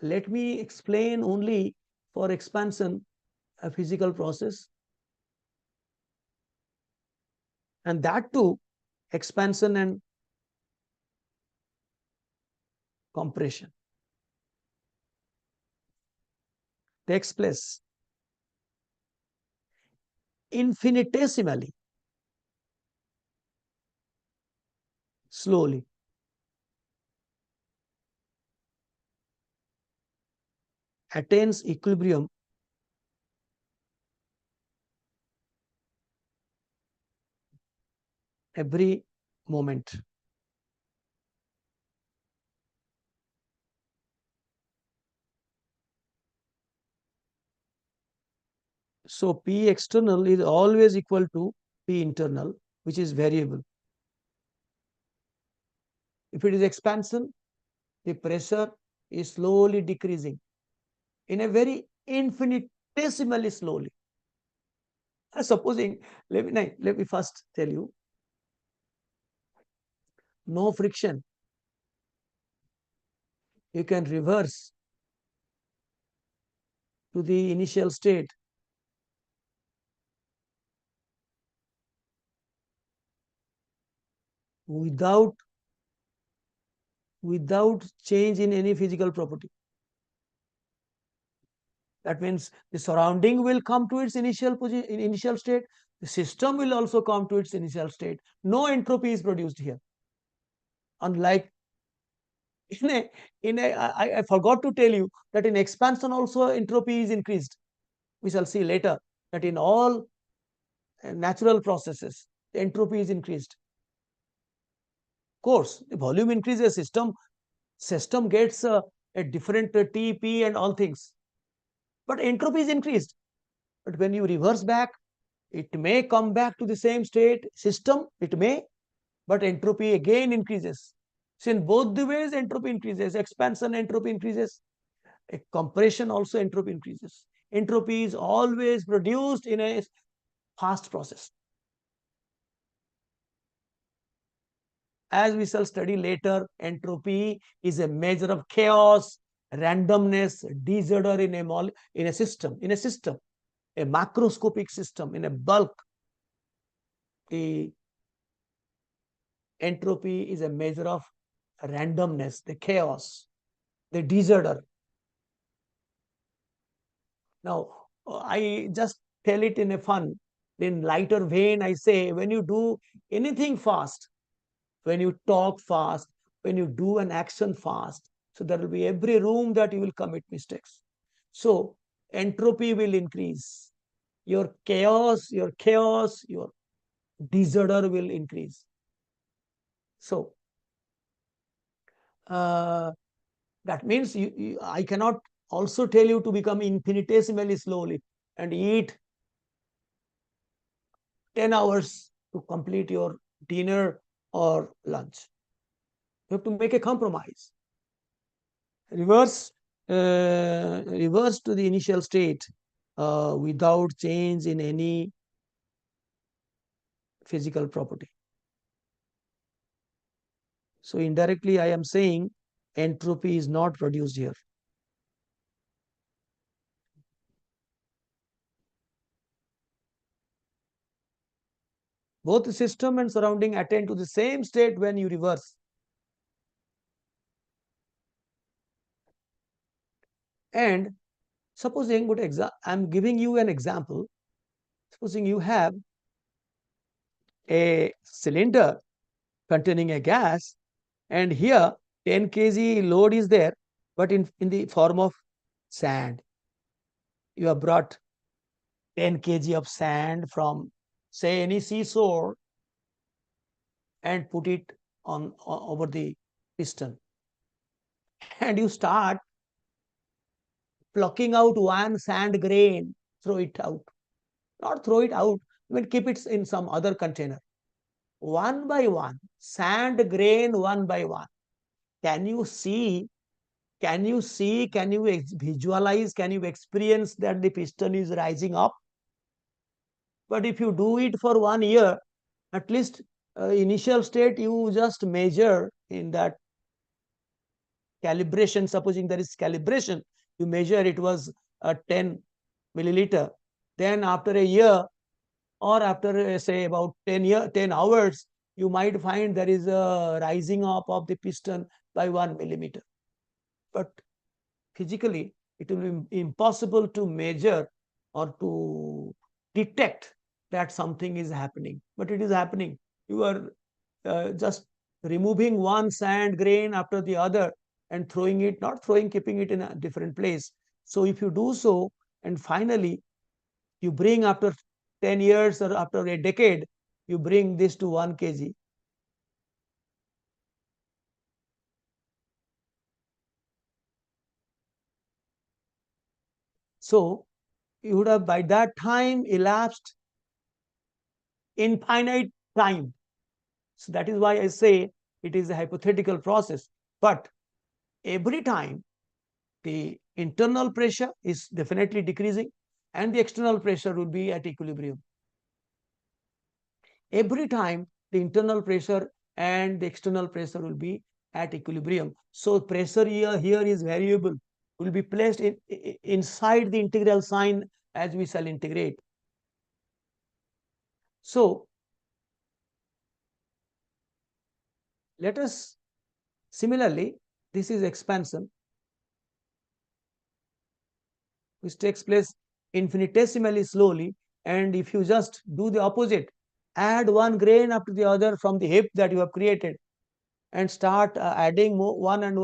let me explain only for expansion a physical process. and that too expansion and compression takes place infinitesimally slowly. Attains equilibrium every moment. So P external is always equal to P internal, which is variable. If it is expansion, the pressure is slowly decreasing in a very infinitesimally slowly. Supposing, let me first tell you, no friction, you can reverse to the initial state without change in any physical property. That means the surrounding will come to its initial state. The system will also come to its initial state. No entropy is produced here. Unlike I forgot to tell you that in expansion also entropy is increased. We shall see later that in all natural processes, the entropy is increased. Of course, the volume increases, system gets a different TP and all things, but entropy is increased. But when you reverse back, it may come back to the same state system, it may, but entropy again increases. So in both the ways, entropy increases. Expansion, entropy increases. A compression also, entropy increases. Entropy is always produced in a fast process. As we shall study later, entropy is a measure of chaos, randomness, disorder in a system, a macroscopic system, in a bulk. The entropy is a measure of randomness, the chaos, the disorder. Now, I just tell it in a fun, in lighter vein. I say, when you do anything fast, when you talk fast, when you do an action fast, so there will be every room that you will commit mistakes. So entropy will increase. Your chaos, your disorder will increase. So that means I cannot also tell you to become infinitesimally slowly and eat 10 hours to complete your dinner or lunch. You have to make a compromise. Reverse to the initial state without change in any physical property. So indirectly, I am saying entropy is not produced here. Both the system and surrounding attain to the same state when you reverse. And supposing, I'm giving you an example. Supposing you have a cylinder containing a gas, and here 10 kg load is there, but in the form of sand. You have brought 10 kg of sand from, say, any seashore and put it on over the piston, and you start plucking out one sand grain, throw it out. Not throw it out, keep it in some other container. One by one, sand grain one by one. Can you see? Can you visualize? Can you experience that the piston is rising up? But if you do it for 1 year, at least initial state, you just measure in that calibration. Supposing there is calibration, you measure it was 10 milliliter. Then after a year or after say about 10 hours, you might find there is a rising up of the piston by 1 millimeter. But physically, it will be impossible to measure or to detect that something is happening, but it is happening. You are just removing one sand grain after the other and throwing it, not throwing, keeping it in a different place. So if you do so, and finally you bring after 10 years or after a decade, you bring this to 1 kg. So you would have by that time elapsed infinite time. So that is why I say it is a hypothetical process. But every time the internal pressure is definitely decreasing and the external pressure will be at equilibrium. Every time the internal pressure and the external pressure will be at equilibrium. So pressure here is variable, will be placed inside the integral sign as we shall integrate. So let us similarly, this is expansion, which takes place infinitesimally slowly. And if you just do the opposite, add one grain after the other from the heap that you have created and start adding one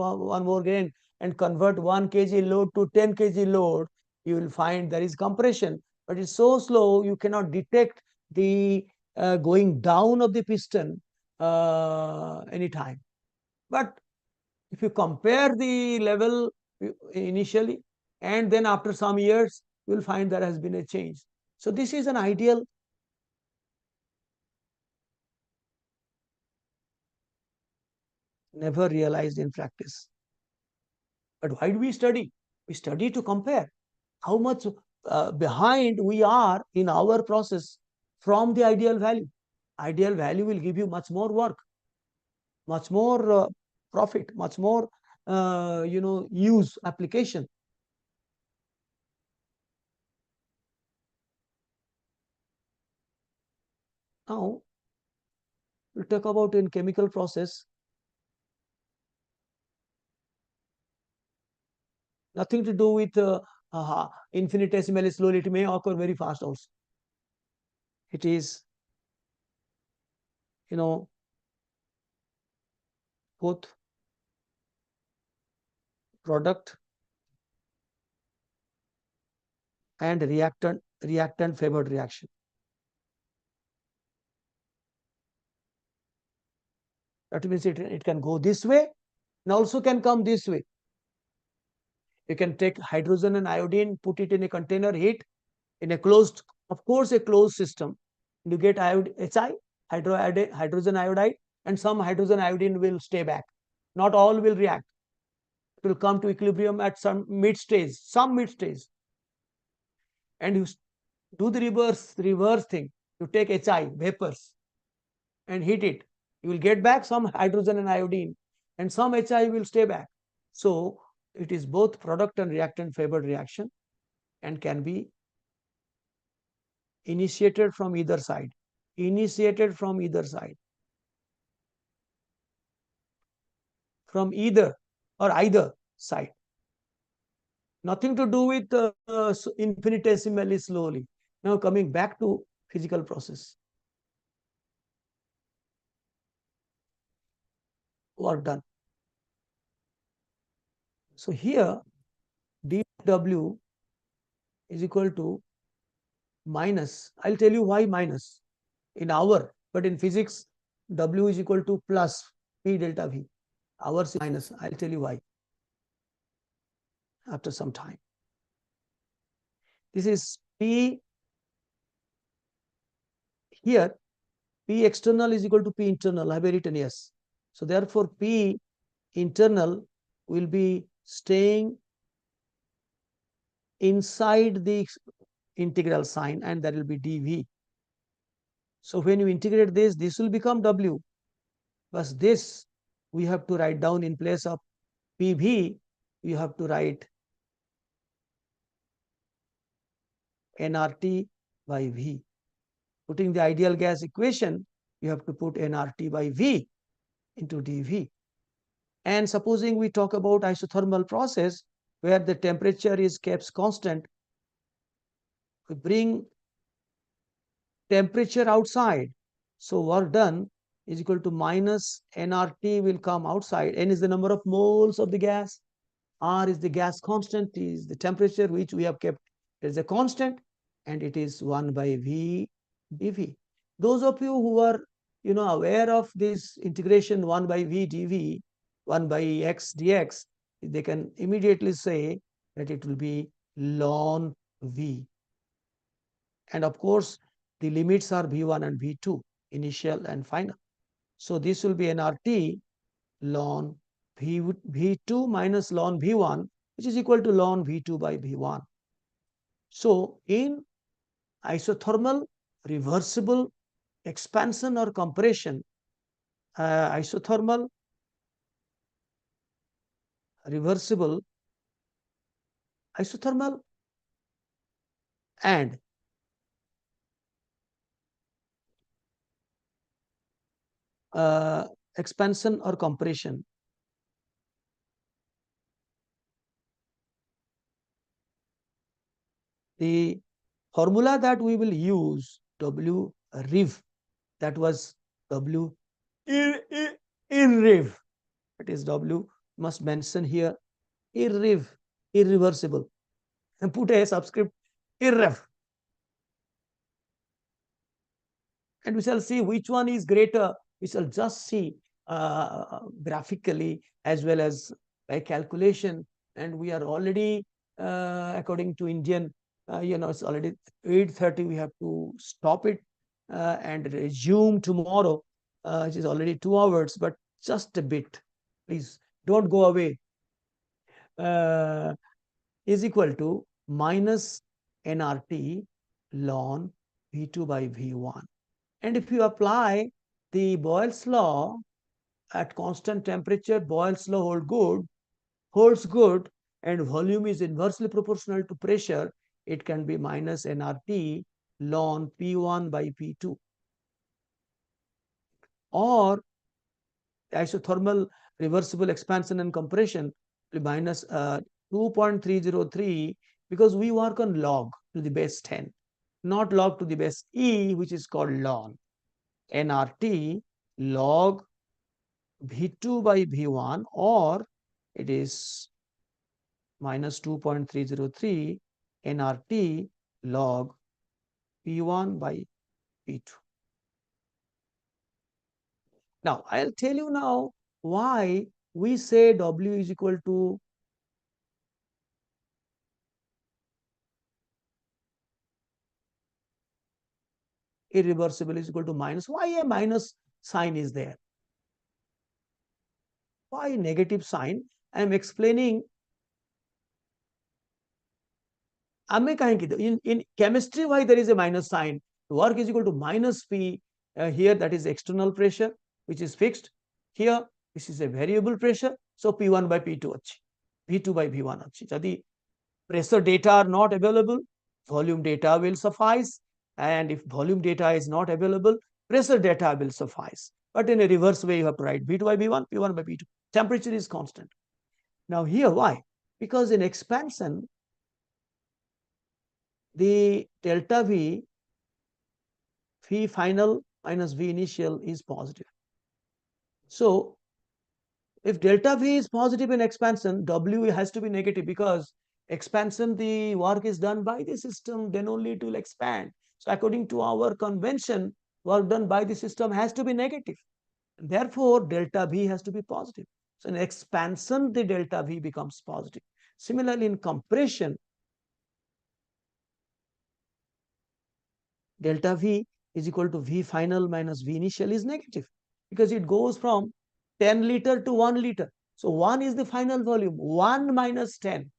more grain and convert 1 kg load to 10 kg load, you will find there is compression, but it's so slow you cannot detect the going down of the piston anytime. But if you compare the level initially and then after some years, you will find there has been a change. So this is an ideal never realized in practice. But why do we study? We study to compare how much behind we are in our process from the ideal value. Ideal value will give you much more work, much more profit, much more use application. Now we'll talk about in chemical process. Nothing to do with infinitesimally slowly. It may occur very fast also. It is, both product and reactant favored reaction. That means it can go this way and also can come this way. You can take hydrogen and iodine, put it in a container, heat in a closed, of course, a closed system. You get HI, hydrogen iodide, and some hydrogen iodine will stay back. Not all will react. It will come to equilibrium at some mid stage, and you do the reverse thing. You take HI, vapors, and heat it. You will get back some hydrogen and iodine, and some HI will stay back. So it is both product and reactant favored reaction and can be initiated from either side. From either side. Nothing to do with infinitesimally slowly. Now coming back to physical process. Work done. So here dW is equal to minus. I'll tell you why minus in hour, but in physics W is equal to plus P delta V. Hours is minus. I'll tell you why after some time. This is P here. P external is equal to P internal. I have written yes. So therefore P internal will be staying inside the integral sign, and that will be dV. So when you integrate this will become W. But this we have to write down in place of PV, you have to write nRT by V. putting the ideal gas equation, you have to put nRT by V into dV. And supposing we talk about isothermal process where the temperature is kept constant, we bring temperature outside. So work done is equal to minus nRT will come outside. N is the number of moles of the gas. R is the gas constant, T is the temperature which we have kept as a constant, and it is 1 by V dV. Those of you who are aware of this integration 1 by V dV, 1 by x dx, they can immediately say that it will be ln V. And of course, the limits are V1 and V2, initial and final. So this will be nRT ln V2 minus ln V1, which is equal to ln V2 by V1. So in isothermal, reversible, expansion or compression, isothermal, reversible, isothermal and expansion or compression, the formula that we will use, W rev, that was W irrev. It is W, must mention here irreversible, and put a subscript irrev. And we shall see which one is greater. We shall just see graphically as well as by calculation. And we are already, according to Indian, it's already 8:30. We have to stop it and resume tomorrow, which is already 2 hours, but just a bit. Please don't go away. Is equal to minus nRT ln V2 by V1. And if you apply the Boyle's law at constant temperature, Boyle's law holds good, and volume is inversely proportional to pressure, it can be minus nRT ln P1 by P2. Or isothermal, reversible, expansion and compression minus 2.303, because we work on log to the base 10, not log to the base E, which is called ln. nRT log V2 by V1, or it is minus 2.303 nRT log P1 by P2. Now, I'll tell you now why we say W is equal to irreversible is equal to minus. Why a minus sign is there? Why negative sign? I am explaining. In chemistry, why there is a minus sign? Work is equal to minus P. Here, that is external pressure, which is fixed. Here, this is a variable pressure. So P1 by P2 V2 by V1 Jadi pressure data are not available, volume data will suffice. And if volume data is not available, pressure data will suffice. But in a reverse way, you have to write V2 by V1, P1 by P2. Temperature is constant. Now here, why? Because in expansion, the delta V, V final minus V initial is positive. So if delta V is positive in expansion, W has to be negative, because expansion, the work is done by the system, then only it will expand. So according to our convention, work done by the system has to be negative. Therefore, delta V has to be positive. So in expansion, the delta V becomes positive. Similarly, in compression, delta V is equal to V final minus V initial is negative, because it goes from 10 liter to 1 liter. So 1 is the final volume, 1 minus 10.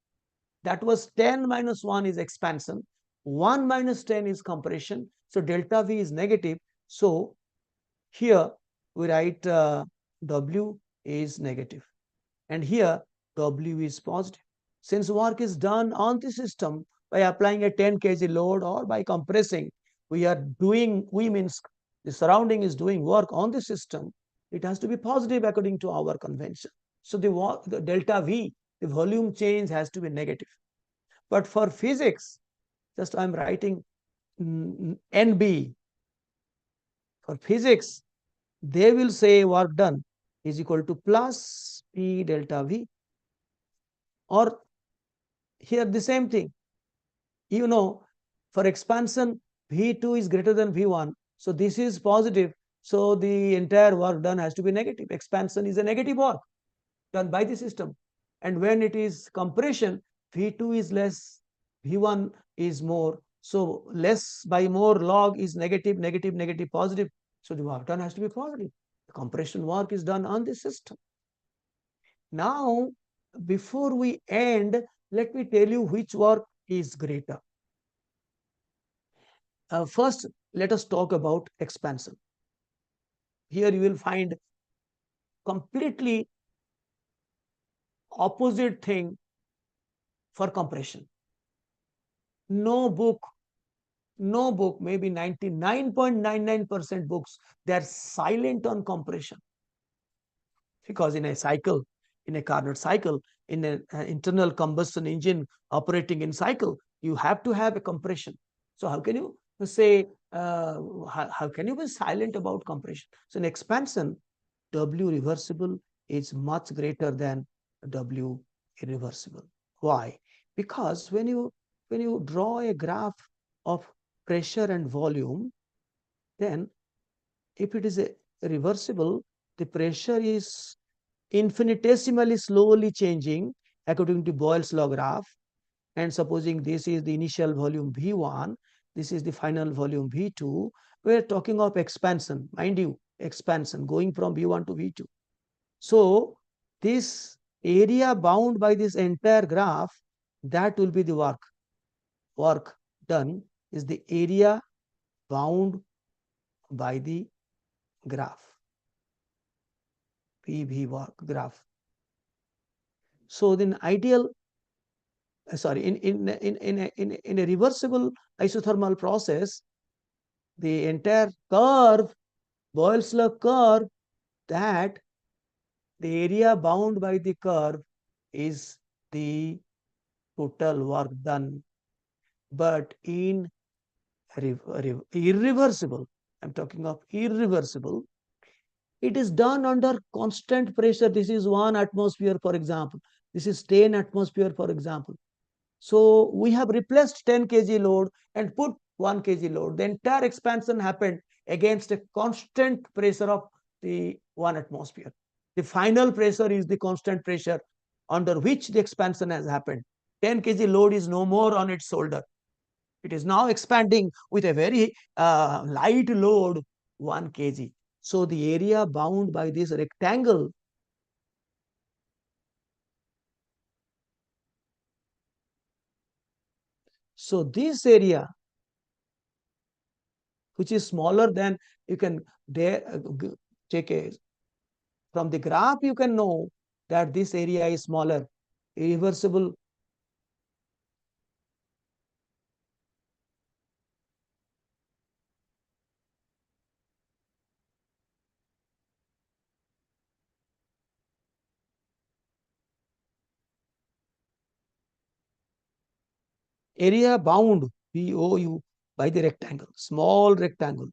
That was 10 minus 1 is expansion, 1 minus 10 is compression. So delta V is negative. So here we write W is negative, and here W is positive. Since work is done on the system by applying a 10 kg load or by compressing, we are doing, we means the surrounding is doing work on the system, it has to be positive according to our convention. So the delta V, the volume change has to be negative. But for physics, just I'm writing NB. For physics, they will say work done is equal to plus P delta V. Or here the same thing. You know, for expansion, V2 is greater than V1. So this is positive. So the entire work done has to be negative. Expansion is a negative work done by the system. And when it is compression, V2 is less, V1 is more. So less by more log is negative, negative, negative, positive. So the work done has to be positive. The compression work is done on the system. Now, before we end, let me tell you which work is greater. First, let us talk about expansion. Here you will find completely opposite thing for compression. No book, maybe 99.99% books, they are silent on compression. Because in a cycle, in a Carnot cycle, in an internal combustion engine operating in cycle, you have to have a compression. So how can you say, how can you be silent about compression? So in expansion, W reversible is much greater than W irreversible. Why? Because when you draw a graph of pressure and volume, then if it is a reversible, the pressure is infinitesimally slowly changing according to Boyle's law graph. And supposing this is the initial volume V1, this is the final volume V2, we're talking of expansion, mind you, expansion going from V1 to V2. So this area bound by this entire graph, that will be the work done is the area bound by the graph, PV work graph. So then ideal, sorry, in a reversible isothermal process, the entire curve, Boyle's law curve, that the area bound by the curve is the total work done. But in irreversible, I'm talking of irreversible, it is done under constant pressure. This is 1 atmosphere, for example. This is 10 atmosphere, for example. So we have replaced 10 kg load and put 1 kg load. The entire expansion happened against a constant pressure of the 1 atmosphere. The final pressure is the constant pressure under which the expansion has happened. 10 kg load is no more on its shoulder. It is now expanding with a very light load, 1 kg. So the area bound by this rectangle, so this area, which is smaller than, you can take a, from the graph you can know that this area is smaller. Irreversible, area bound, BOU, by the rectangle, small rectangle.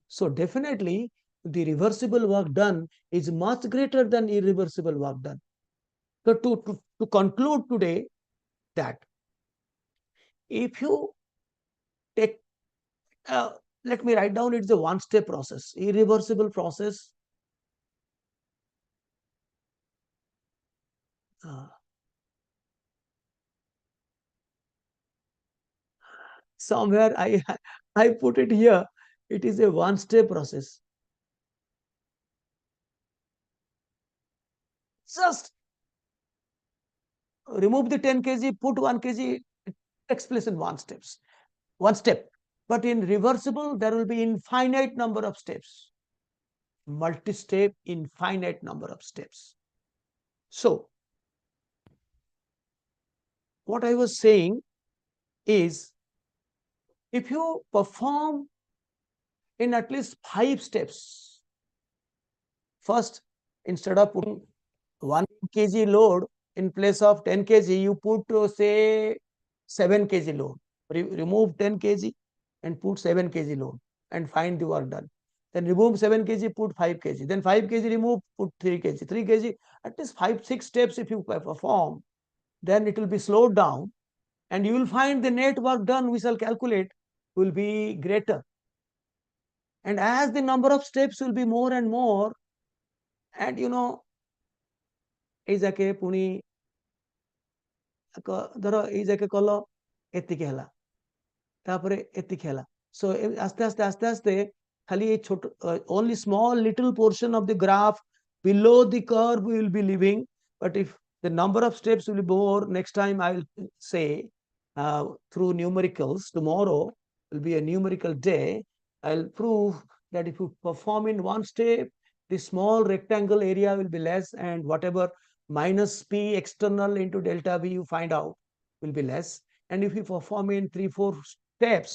So definitely the reversible work done is much greater than irreversible work done. So to conclude today, that if you take, let me write down, it's a one-step process. Irreversible process, somewhere I put it here. It is a one-step process. Just remove the 10 kg, put 1 kg, it takes place in one step. But in reversible, there will be infinite number of steps, multi-step, infinite number of steps. So what I was saying, is if you perform in at least 5 steps. First, instead of putting 1 kg load in place of 10 kg, you put say 7 kg load. Remove 10 kg and put 7 kg load and find the work done. Then remove 7 kg, put 5 kg. Then 5 kg remove, put 3 kg. 3 kg, at least 5-6 steps if you perform, then it will be slowed down and you will find the net work done, we shall calculate, will be greater. And as the number of steps will be more and more, and you know, এই যাকে পুনি ধরো এই যাকে call এতিকে হেলা তারপরে এতিকে হেলা so আস্তে আস্তে আস্তে আস্তে খালি এই ছোট only small little portion of the graph below the curve we will be leaving, but if the number of steps will be more, next time I will say through numericals, tomorrow will be a numerical day, I'll prove that if you perform in one step, the small rectangle area will be less, and whatever minus p external into delta v you find out will be less. And if you perform in 3-4 steps,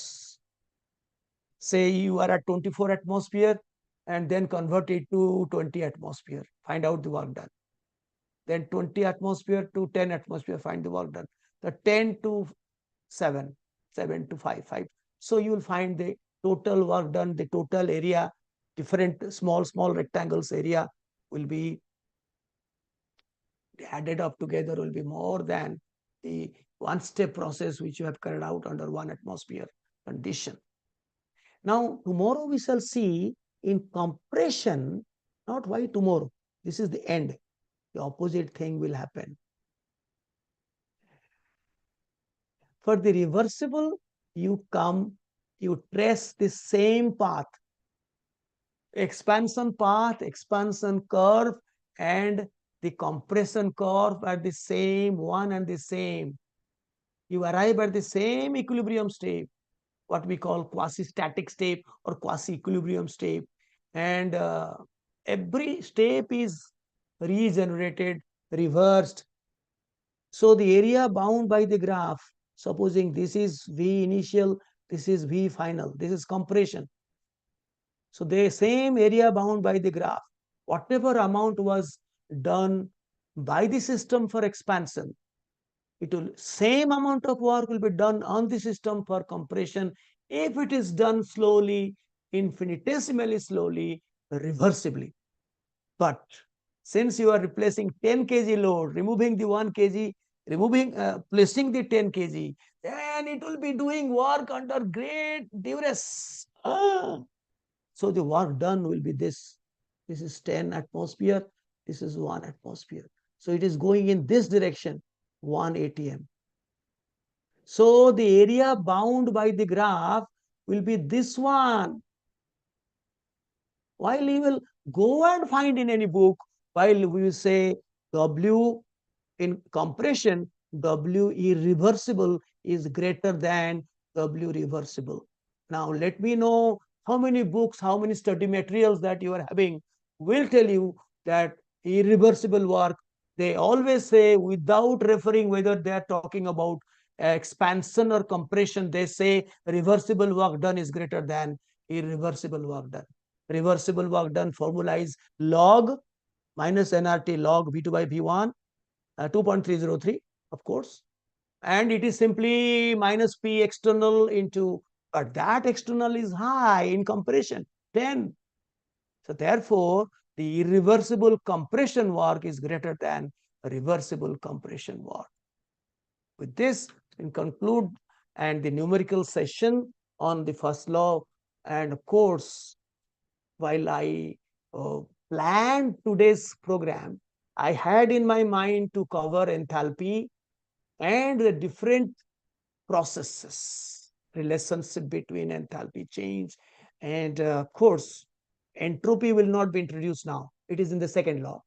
say you are at 24 atmosphere and then convert it to 20 atmosphere, find out the work done. Then 20 atmosphere to 10 atmosphere, find the work done. The 10 to 7, 7 to 5, 5. So you will find the total work done, the total area, different small rectangles area will be added up together, will be more than the one-step process which you have carried out under 1 atmosphere condition. Now, tomorrow we shall see in compression, not why tomorrow, this is the end. The opposite thing will happen. For the reversible, you come, you trace the same path, expansion path, expansion curve, and the compression curve are the same, one and the same. You arrive at the same equilibrium state, what we call quasi-static state or quasi-equilibrium state. And every step is regenerated, reversed. So the area bound by the graph, supposing this is V initial, this is V final, this is compression. So the same area bound by the graph, whatever amount was done by the system for expansion, it will same amount of work will be done on the system for compression if it is done slowly, infinitesimally slowly, reversibly. But since you are replacing 10 kg load, removing the 1 kg, placing the 10 kg, then it will be doing work under great duress. So the work done will be this. This is 10 atmosphere, this is 1 atmosphere. So it is going in this direction, 1 atm. So the area bound by the graph will be this one. While you will go and find in any book, while we will say W in compression, W irreversible is greater than W reversible. Now let me know how many books, how many study materials that you are having will tell you that irreversible work, they always say, without referring whether they are talking about expansion or compression, they say reversible work done is greater than irreversible work done. Reversible work done formula is log minus nRT log V2 by V1, 2.303, of course. And it is simply minus P external into, but that external is high in compression, 10. So therefore, the irreversible compression work is greater than reversible compression work. With this, we conclude and the numerical session on the first law. And of course, while I planned today's program, I had in my mind to cover enthalpy and the different processes, relationship between enthalpy change, and of course, entropy will not be introduced now. It is in the second law.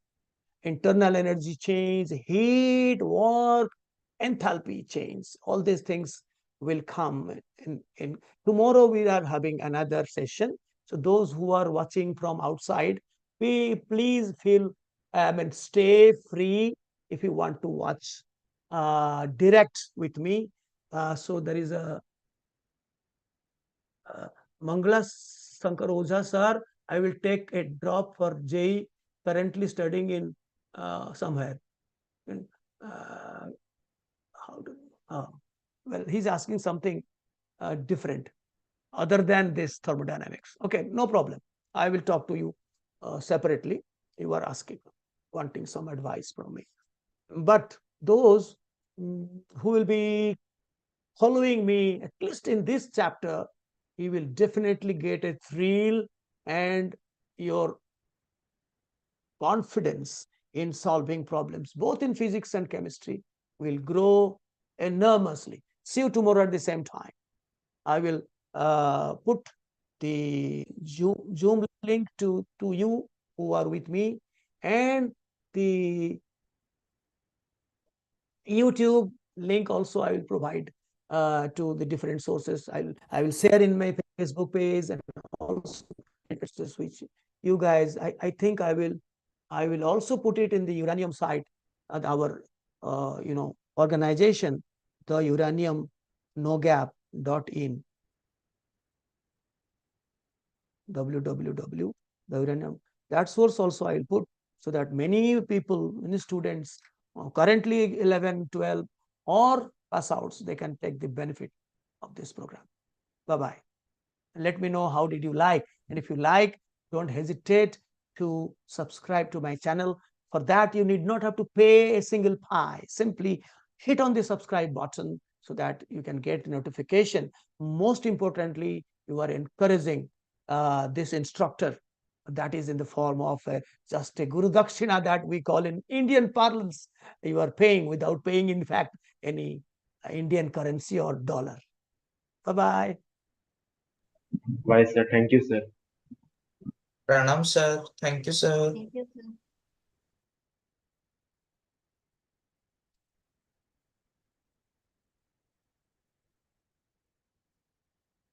Internal energy change, heat, work, enthalpy change, all these things will come in. Tomorrow we are having another session. So those who are watching from outside, please feel, stay free if you want to watch direct with me. So there is a Mangala Sankar Oza sir. I will take a drop for JEE, currently studying in somewhere. And, how do well, he's asking something different other than this thermodynamics. Okay, no problem. I will talk to you separately. You are asking, wanting some advice from me. But those who will be following me, at least in this chapter, you will definitely get a thrill, and your confidence in solving problems, both in physics and chemistry, will grow enormously. See you tomorrow at the same time. I will put the Zoom link to you who are with me, and the YouTube link also I will provide to the different sources. I will share in my Facebook page, and also which you guys, I think I will also put it in the uranium site at our organization, the uranium nogap.in, www, the uranium. That source also I will put, so that many people, many students currently 11, 12 or pass outs, they can take the benefit of this program. Bye-bye. Let me know how did you like, and if you like, don't hesitate to subscribe to my channel. For that, you need not have to pay a single pie. Simply hit on the subscribe button so that you can get notification. Most importantly, you are encouraging this instructor, that is in the form of just a guru dakshina that we call in Indian parlance. You are paying without paying, in fact, any Indian currency or dollar. Bye-bye. Bye, sir. Thank you, sir. Pranam sir. Thank you, sir. Thank you, sir.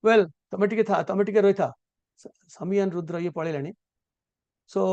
Well, ତମେ ଟିକେ ରହିଥା, ସମୀ and Rudra ଇଏ ପଳେଇଲେଣି। So